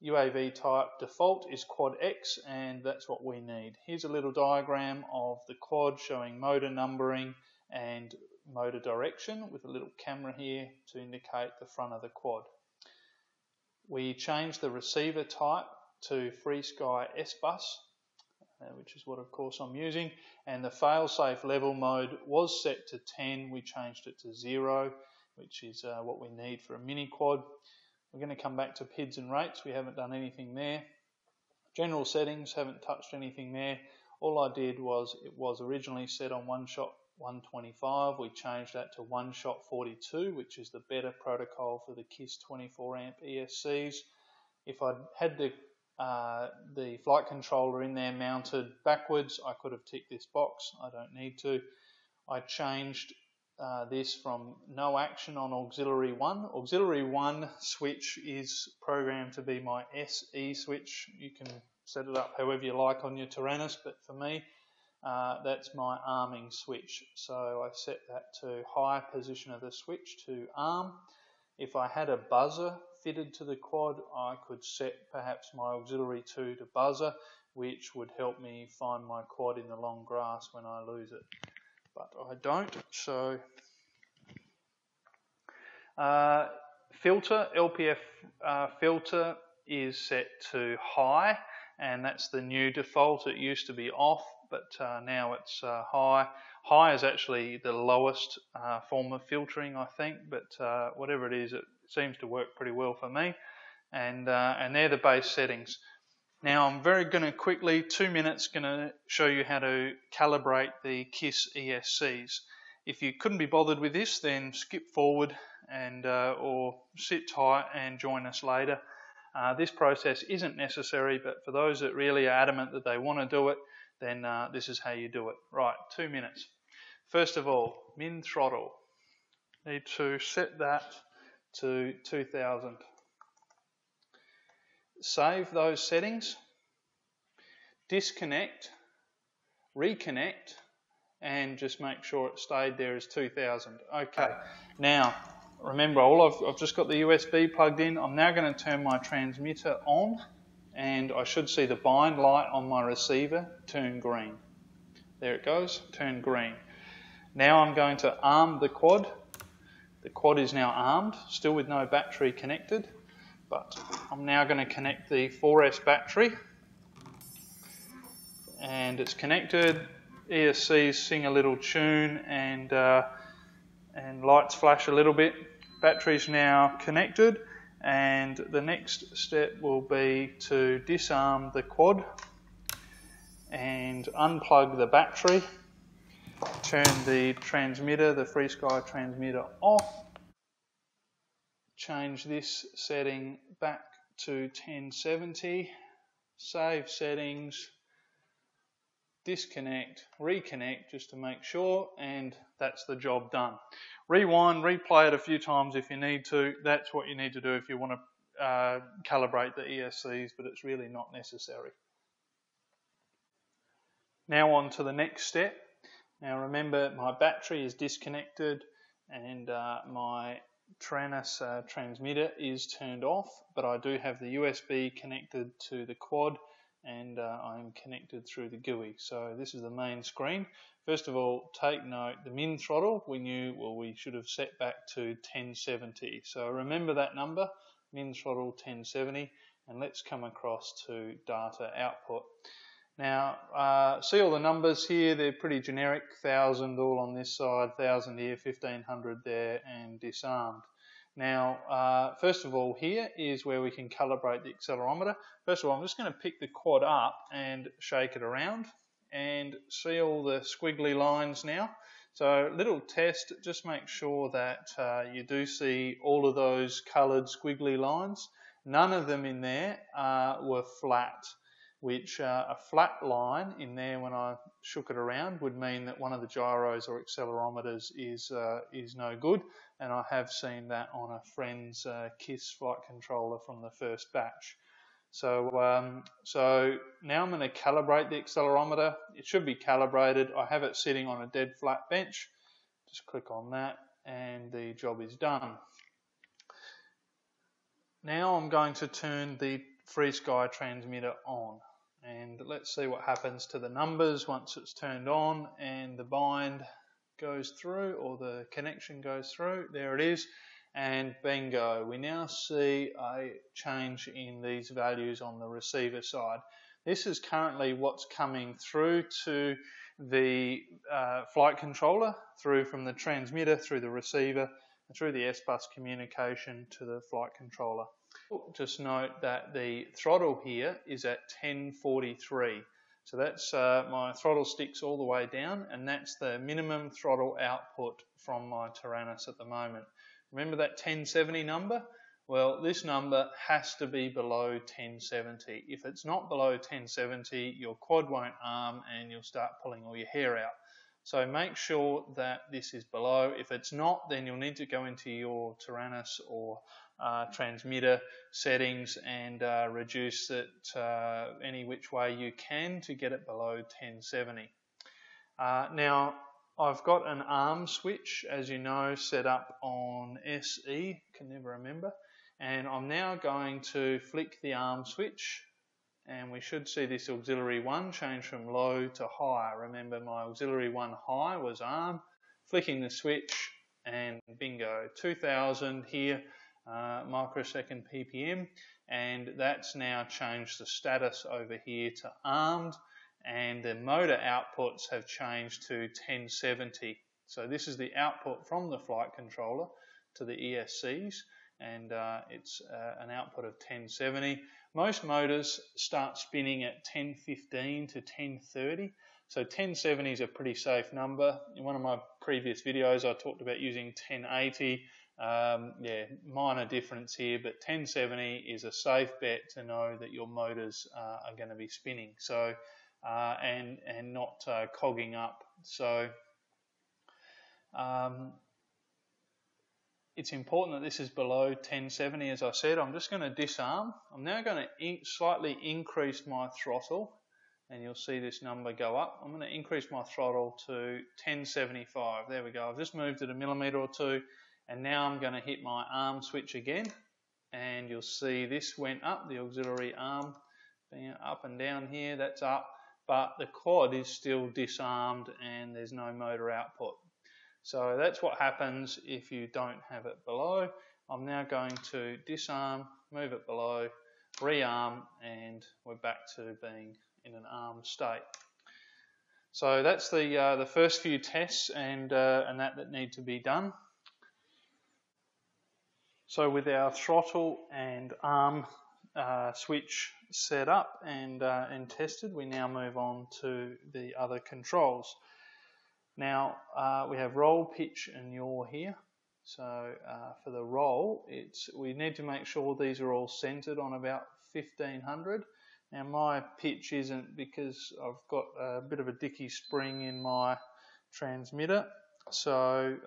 UAV type default is quad X, and that's what we need. Here's a little diagram of the quad showing motor numbering and motor direction with a little camera here to indicate the front of the quad. We changed the receiver type to FrSky S-Bus, which is what of course I'm using, and the fail-safe level mode was set to 10. We changed it to 0, which is what we need for a mini quad. We're going to come back to PIDs and rates. We haven't done anything there. General settings, haven't touched anything there. All I did was, it was originally set on 1-shot 125. We changed that to 1-shot 42, which is the better protocol for the KISS 24 amp ESCs. If I'd had the flight controller in there mounted backwards, I could have ticked this box. I don't need to. I changed this from no action on auxiliary 1. Auxiliary 1 switch is programmed to be my SE switch. You can set it up however you like on your Tyrannus, but for me that's my arming switch. So I set that to high position of the switch to arm. If I had a buzzer fitted to the quad, I could set perhaps my auxiliary 2 to buzzer, which would help me find my quad in the long grass when I lose it. But I don't, so filter, LPF filter is set to high, and that's the new default. It used to be off, but now it's high. High is actually the lowest form of filtering, I think, but whatever it is, it seems to work pretty well for me, and they're the base settings. Now I'm going to quickly, 2 minutes, going to show you how to calibrate the KISS ESCs. If you couldn't be bothered with this, then skip forward and or sit tight and join us later. This process isn't necessary, but for those that really are adamant that they want to do it, then this is how you do it. Right, 2 minutes. First of all, min throttle. Need to set that to 2000. Save those settings, disconnect, reconnect, and just make sure it stayed there as 2000. Okay, now remember, I've just got the USB plugged in. I'm now going to turn my transmitter on, and I should see the bind light on my receiver turn green. There it goes, turn green. Now I'm going to arm the quad. The quad is now armed, still with no battery connected, but I'm now going to connect the 4S battery, and it's connected. ESCs sing a little tune, and lights flash a little bit. Battery's now connected, and the next step will be to disarm the quad and unplug the battery, turn the transmitter, the FrSky transmitter off, change this setting back to 1070, save settings, disconnect, reconnect just to make sure, and that's the job done. Rewind, replay it a few times if you need to. That's what you need to do if you want to calibrate the ESCs, but it's really not necessary. Now on to the next step. Now remember, my battery is disconnected and my Taranis transmitter is turned off, but I do have the USB connected to the quad, and I'm connected through the GUI. So this is the main screen. First of all, take note, the min throttle we should have set back to 1070. So remember that number, min throttle 1070, and let's come across to data output. Now, see all the numbers here, they're pretty generic, 1000 all on this side, 1000 here, 1500 there, and disarmed. Now, first of all, here is where we can calibrate the accelerometer. First of all, I'm just going to pick the quad up and shake it around, and see all the squiggly lines now. So, little test, just make sure that you do see all of those coloured squiggly lines. None of them in there were flat, which a flat line in there when I shook it around would mean that one of the gyros or accelerometers is no good, and I have seen that on a friend's KISS flight controller from the first batch. So, so now I'm going to calibrate the accelerometer. It should be calibrated. I have it sitting on a dead flat bench. Just click on that and the job is done. Now I'm going to turn the FrSky transmitter on, and let's see what happens to the numbers once it's turned on and the bind goes through, or the connection goes through. There it is, and bingo, we now see a change in these values on the receiver side. This is currently what's coming through to the flight controller, through from the transmitter, through the receiver, and through the S-bus communication to the flight controller. Just note that the throttle here is at 1043. So that's my throttle sticks all the way down, and that's the minimum throttle output from my Taranis at the moment. Remember that 1070 number? Well, this number has to be below 1070. If it's not below 1070, your quad won't arm and you'll start pulling all your hair out. So make sure that this is below. If it's not, then you'll need to go into your Taranis or transmitter settings and reduce it any which way you can to get it below 1070. Now, I've got an arm switch, as you know, set up on SE, can never remember, and I'm now going to flick the arm switch, and we should see this auxiliary 1 change from low to high. Remember, my auxiliary 1 high was arm, flicking the switch, and bingo, 2000 here, microsecond ppm, and that's now changed the status over here to armed, and the motor outputs have changed to 1070. So this is the output from the flight controller to the ESCs, and it's an output of 1070. Most motors start spinning at 1015 to 1030. So 1070 is a pretty safe number. In one of my previous videos I talked about using 1080. Yeah, minor difference here, but 1070 is a safe bet to know that your motors are going to be spinning. So and not cogging up. So it's important that this is below 1070, as I said. I'm just going to disarm. I'm now going to slightly increase my throttle, and you'll see this number go up. I'm going to increase my throttle to 1075. There we go. I've just moved it a millimetre or two, and now I'm going to hit my arm switch again, and you'll see this went up, the auxiliary arm being up and down here, that's up, but the quad is still disarmed and there's no motor output. So that's what happens if you don't have it below. I'm now going to disarm, move it below, rearm, and we're back to being in an armed state. So that's the first few tests and that need to be done. So with our throttle and arm switch set up and tested, we now move on to the other controls. Now we have roll, pitch and yaw here. So for the roll, we need to make sure these are all centered on about 1500. Now my pitch isn't, because I've got a bit of a dicky spring in my transmitter. So, if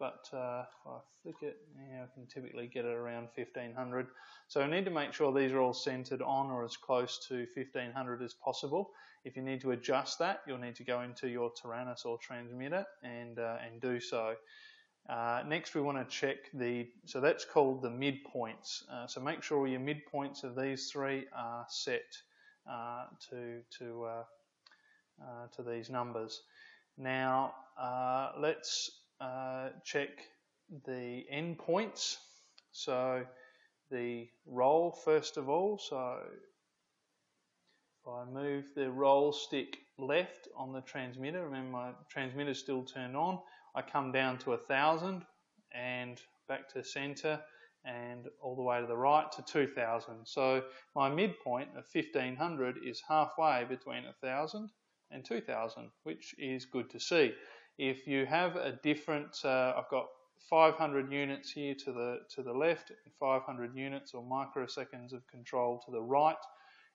I flick it, I can typically get it around 1500. So I need to make sure these are all centered on or as close to 1500 as possible. If you need to adjust that, you'll need to go into your Tyrannus or transmitter and do so. Next we want to check so that's called the midpoints. So make sure your midpoints of these three are set to these numbers. Now let's check the endpoints. So the roll first of all. So if I move the roll stick left on the transmitter, remember my transmitter is still turned on, I come down to 1000 and back to center and all the way to the right to 2000. So my midpoint of 1500 is halfway between 1000 and 2000, which is good to see. If you have a different, I've got 500 units here to the left and 500 units or microseconds of control to the right.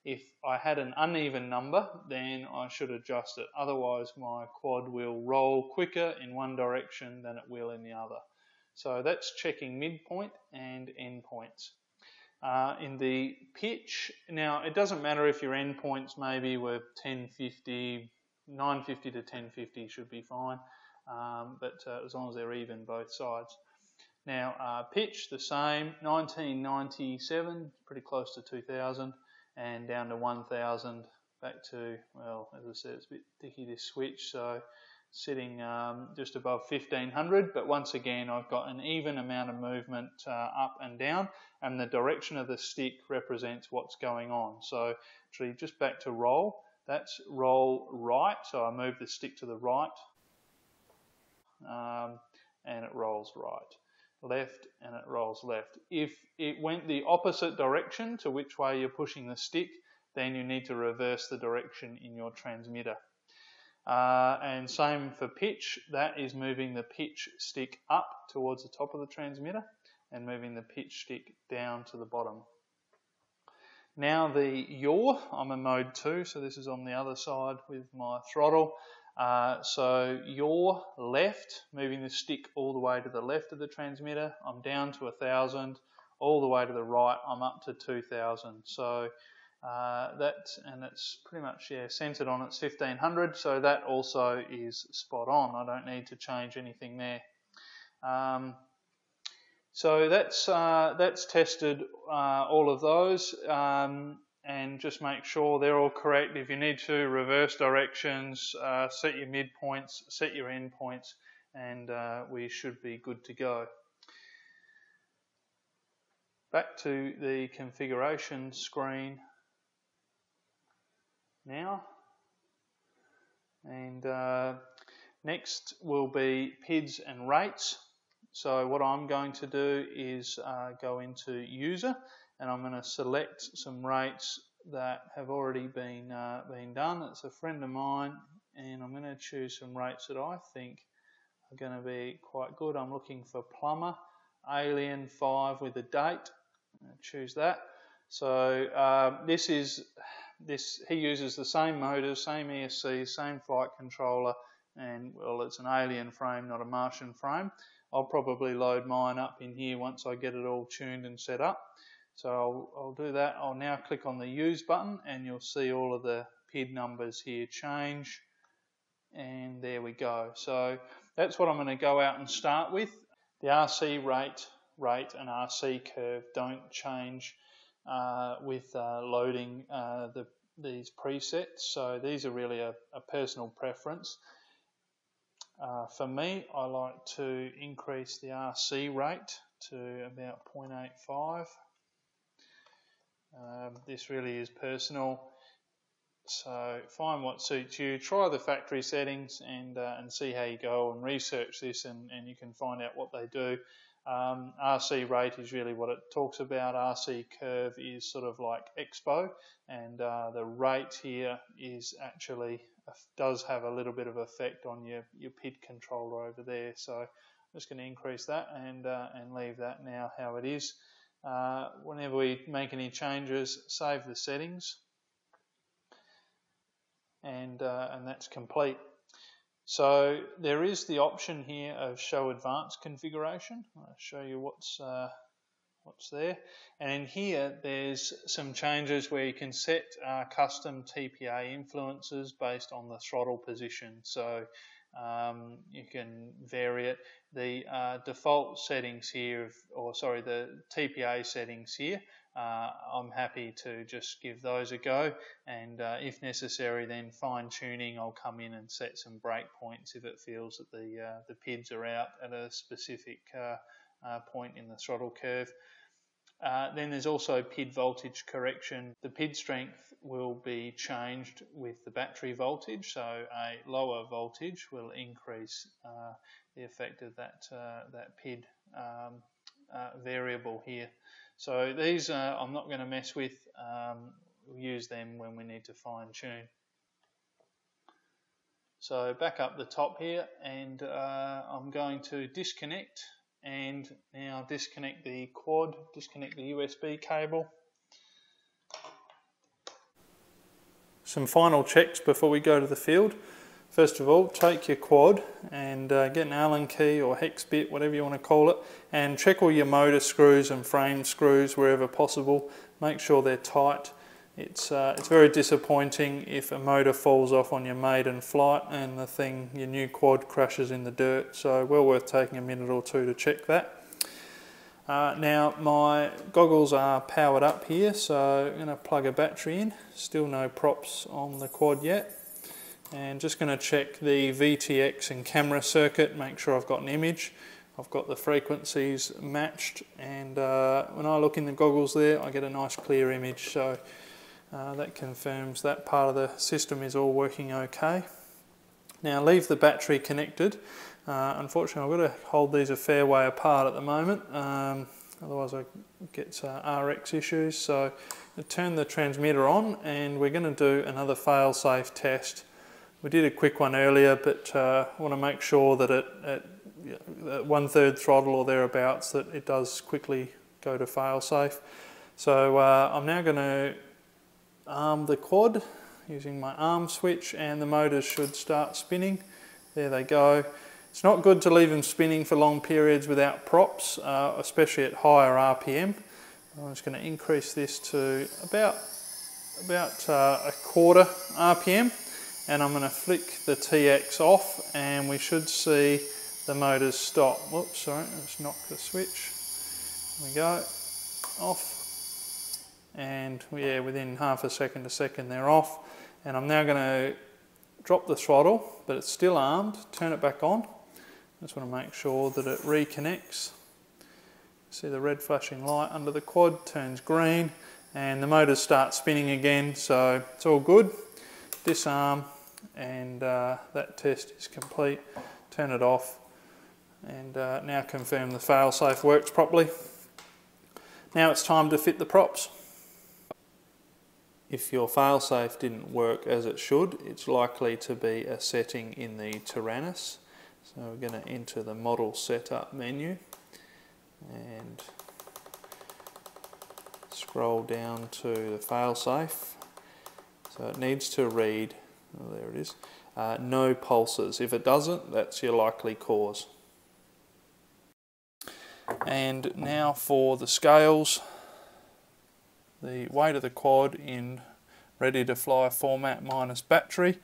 If I had an uneven number, then I should adjust it. Otherwise, my quad will roll quicker in one direction than it will in the other. So that's checking midpoint and endpoints. In the pitch, now it doesn't matter if your endpoints maybe were 1050, 950 to 1050 should be fine, but as long as they're even both sides. Now pitch, the same, 1997, pretty close to 2000. And down to 1000, back to, well, as I said, it's a bit dicky this switch, so sitting just above 1500, but once again I've got an even amount of movement up and down, and the direction of the stick represents what's going on. So actually just back to roll, that's roll right, so I move the stick to the right and it rolls right. Left and it rolls left. If it went the opposite direction to which way you're pushing the stick, then you need to reverse the direction in your transmitter. And same for pitch, that is moving the pitch stick up towards the top of the transmitter and moving the pitch stick down to the bottom. Now the yaw, I'm in mode 2, so this is on the other side with my throttle. So yaw left, moving the stick all the way to the left of the transmitter, I'm down to 1000, all the way to the right, I'm up to 2000. So that's pretty much centered on its 1500, so that also is spot on. I don't need to change anything there. So that's tested all of those. And just make sure they're all correct. If you need to, reverse directions, set your midpoints, set your endpoints, and we should be good to go. Back to the configuration screen now. And next will be PIDs and rates. So what I'm going to do is go into user, and I'm going to select some rates that have already been done. It's a friend of mine, and I'm going to choose some rates that I think are going to be quite good. I'm looking for plumber, alien 5 with a date. I'll choose that. So he uses the same motors, same ESC, same flight controller, and well, it's an alien frame, not a Martian frame. I'll probably load mine up in here once I get it all tuned and set up. So I'll do that. I'll now click on the use button and you'll see all of the PID numbers here change, and there we go. So that's what I'm going to go out and start with. The RC rate and RC curve don't change with loading these presets, so these are really a personal preference. For me, I like to increase the RC rate to about 0.85. This really is personal, so find what suits you. Try the factory settings and see how you go, and research this, and you can find out what they do. RC rate is really what it talks about. RC curve is sort of like expo, and the rate here is actually does have a little bit of effect on your PID controller over there. So I'm just going to increase that and leave that now how it is. Whenever we make any changes, save the settings, and that's complete. So there is the option here of show advanced configuration. I'll show you what's there. And in here there's some changes where you can set custom TPA influences based on the throttle position. So you can vary it. The default settings here, the TPA settings here, I'm happy to just give those a go, and if necessary then fine tuning, I'll come in and set some breakpoints if it feels that the PIDs are out at a specific point in the throttle curve. Then there's also PID voltage correction. The PID strength will be changed with the battery voltage, so a lower voltage will increase the effect of that PID variable here. So these I'm not going to mess with. We'll use them when we need to fine tune. So back up the top here, and I'm going to disconnect. And now disconnect the quad, disconnect the USB cable. Some final checks before we go to the field. First of all, take your quad and get an Allen key or hex bit, whatever you want to call it, and check all your motor screws and frame screws wherever possible. Make sure they're tight. It's very disappointing if a motor falls off on your maiden flight and your new quad crashes in the dirt, so well worth taking a minute or two to check that. Now my goggles are powered up here, so I'm going to plug a battery in. Still no props on the quad yet. And just going to check the VTX and camera circuit, make sure I've got an image. I've got the frequencies matched, and when I look in the goggles there I get a nice clear image, so that confirms that part of the system is all working okay. Now leave the battery connected. Unfortunately I've got to hold these a fair way apart at the moment, otherwise I get RX issues. So I turn the transmitter on, and we're going to do another fail-safe test. We did a quick one earlier, but I want to make sure that at 1/3 throttle or thereabouts that it does quickly go to fail-safe. So I'm now going to arm the quad using my arm switch, and the motors should start spinning. There they go. It's not good to leave them spinning for long periods without props, especially at higher RPM. I'm just going to increase this to about a quarter RPM, and I'm going to flick the TX off, and we should see the motors stop. Whoops, sorry, let's knock the switch. There we go, off. And yeah, within half a second to a second they're off. And I'm now going to drop the throttle, but it's still armed, turn it back on. Just want to make sure that it reconnects. See the red flashing light under the quad turns green, and the motors start spinning again, so it's all good. Disarm, and that test is complete. Turn it off, and now confirm the fail-safe works properly. Now it's time to fit the props. If your failsafe didn't work as it should, it's likely to be a setting in the Tyrannus. So we're going to enter the model setup menu and scroll down to the failsafe. So it needs to read, oh, there it is, no pulses. If it doesn't, that's your likely cause. And now for the scales. The weight of the quad in ready to fly format minus battery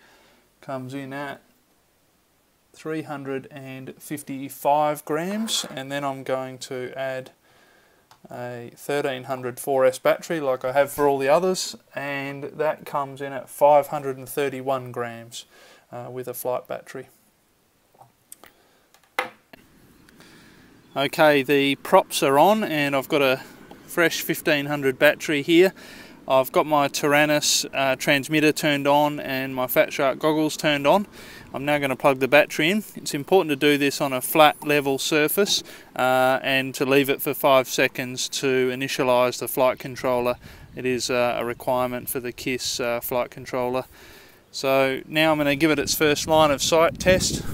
comes in at 355 grams, and then I'm going to add a 1300 4S battery like I have for all the others, and that comes in at 531 grams with a flight battery. Okay, the props are on, and I've got a fresh 1500 battery here. I've got my Tyrannus transmitter turned on and my Fat Shark goggles turned on. I'm now going to plug the battery in. It's important to do this on a flat level surface and to leave it for 5 seconds to initialize the flight controller. It is a requirement for the KISS flight controller. So now I'm going to give it its first line of sight test.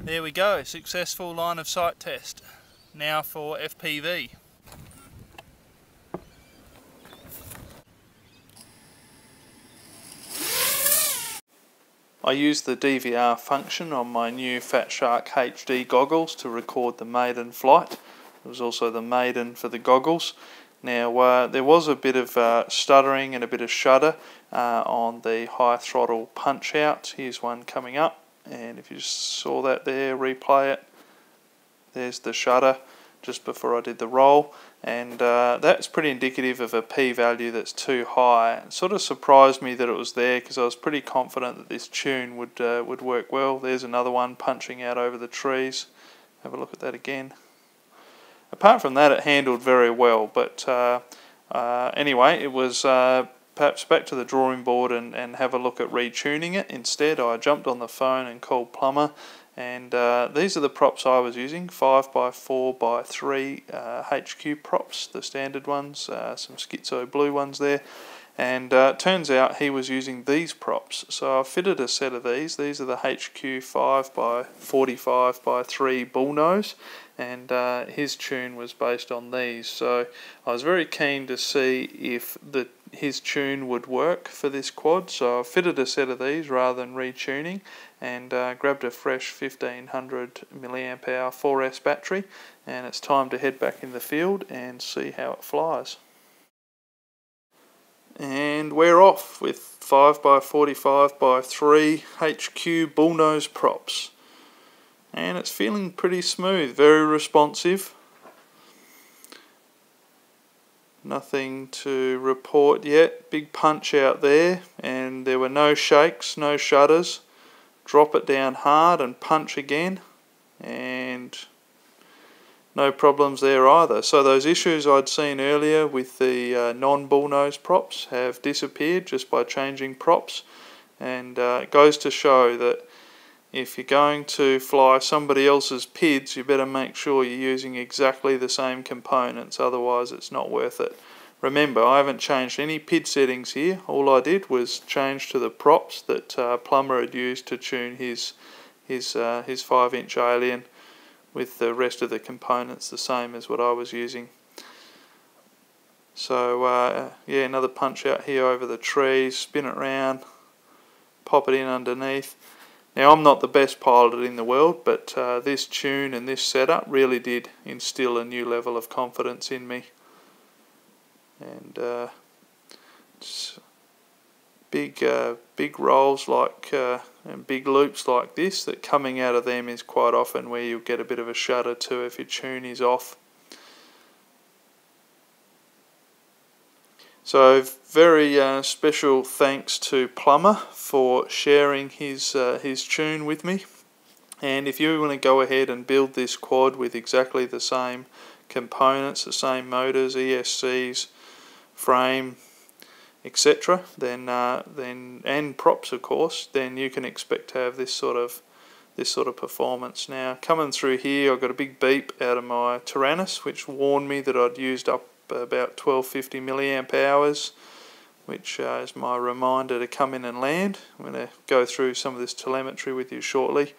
There we go, successful line of sight test. Now for FPV. I used the DVR function on my new Fat Shark HD goggles to record the maiden flight. It was also the maiden for the goggles. Now there was a bit of stuttering and a bit of shudder on the high throttle punch out. Here's one coming up, and if you saw that there, replay it. There's the shudder just before I did the roll, and that's pretty indicative of a p-value that's too high. It sort of surprised me that it was there because I was pretty confident that this tune would work well. There's another one punching out over the trees. Have a look at that again. Apart from that, it handled very well, but anyway, it was perhaps back to the drawing board and have a look at retuning it. Instead, I jumped on the phone and called Plumber, and these are the props I was using, 5x4x3 HQ props, the standard ones, some schizo blue ones there, and turns out he was using these props. So I fitted a set of these. These are the HQ 5x45x3 bullnose, and his tune was based on these. So I was very keen to see if his tune would work for this quad, so I fitted a set of these rather than retuning, and grabbed a fresh 1500 mAh 4S battery, and it's time to head back in the field and see how it flies. And we're off with 5x45x3 HQ bullnose props, and it's feeling pretty smooth, very responsive. Nothing to report yet. Big punch out there, and there were no shakes, no shudders. Drop it down hard and punch again, and no problems there either. So those issues I'd seen earlier with the non-bullnose props have disappeared just by changing props, and it goes to show that if you're going to fly somebody else's PIDs, you better make sure you're using exactly the same components, otherwise it's not worth it. Remember, I haven't changed any PID settings here. All I did was change to the props that Plumber had used to tune his 5-inch Alien, with the rest of the components the same as what I was using. So yeah, another punch out here over the trees, spin it round, pop it in underneath. Now, I'm not the best pilot in the world, but this tune and this setup really did instill a new level of confidence in me. And big rolls like and big loops like this, that coming out of them is quite often where you'll get a bit of a shudder too if your tune is off. So very special thanks to Plumber for sharing his tune with me. And if you want to go ahead and build this quad with exactly the same components, the same motors, ESCs, frame, etc., then and props of course, then you can expect to have this sort of performance. Now, coming through here, I got a big beep out of my Tyrannus, which warned me that I'd used up about 1250 milliamp hours, which is my reminder to come in and land. I'm going to go through some of this telemetry with you shortly.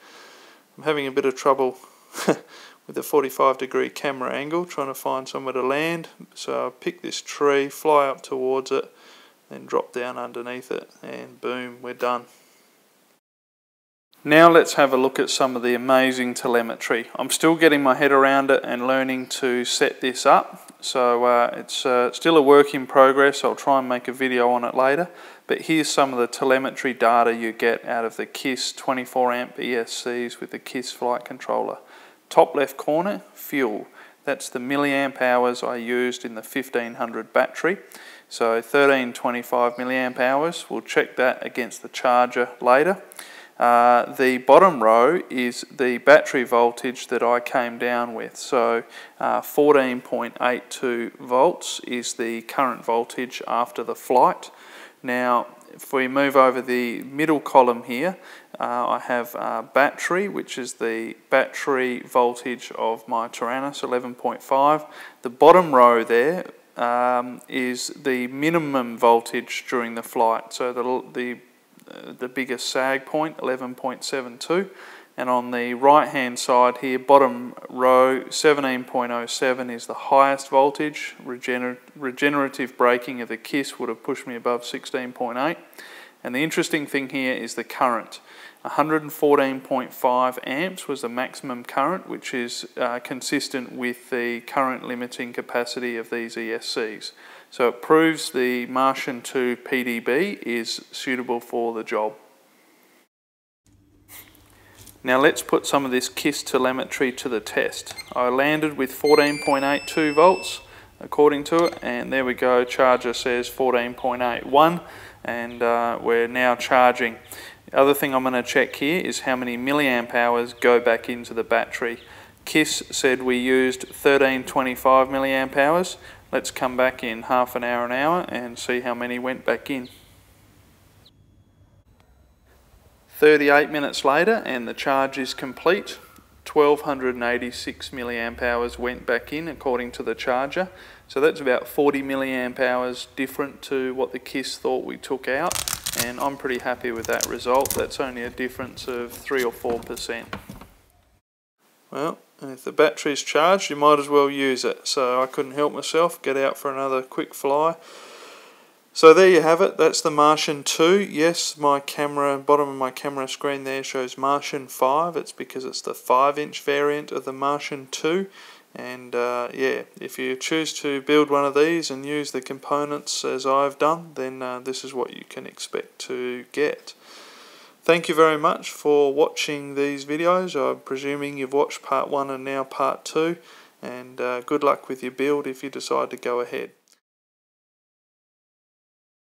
I'm having a bit of trouble with the 45-degree camera angle, trying to find somewhere to land. So I pick this tree, fly up towards it, then drop down underneath it, and boom, we're done. Now let's have a look at some of the amazing telemetry. I'm still getting my head around it and learning to set this up. So it's still a work in progress. I'll try and make a video on it later. But here's some of the telemetry data you get out of the KISS 24 amp ESCs with the KISS flight controller. Top left corner, fuel. That's the milliamp hours I used in the 1500 battery. So 1325 milliamp hours. We'll check that against the charger later. The bottom row is the battery voltage that I came down with. So 14.82 volts is the current voltage after the flight. Now, if we move over the middle column here, I have battery, which is the battery voltage of my Tyrannus 11.5. The bottom row there is the minimum voltage during the flight. So the biggest sag point, 11.72, and on the right hand side here, bottom row, 17.07 is the highest voltage. Regenerative braking of the KISS would have pushed me above 16.8, and the interesting thing here is the current. 114.5 amps was the maximum current, which is consistent with the current limiting capacity of these ESCs. So it proves the Martian 2 PDB is suitable for the job. Now let's put some of this KISS telemetry to the test. I landed with 14.82 volts according to it, and there we go, charger says 14.81, and we're now charging. The other thing I'm going to check here is how many milliamp hours go back into the battery. KISS said we used 1325 milliamp hours. Let's come back in half an hour and see how many went back in. 38 minutes later and the charge is complete. 1286 milliamp hours went back in according to the charger. So that's about 40 milliamp hours different to what the KISS thought we took out, and I'm pretty happy with that result. That's only a difference of 3 or 4%. Well, if the battery's charged, you might as well use it. So I couldn't help myself, get out for another quick fly. So there you have it, that's the Martian 2. Yes, my camera, bottom of my camera screen there shows Martian 5. It's because it's the 5-inch variant of the Martian 2. And yeah, if you choose to build one of these and use the components as I've done, then this is what you can expect to get. Thank you very much for watching these videos. I'm presuming you've watched part 1 and now part 2. And good luck with your build if you decide to go ahead.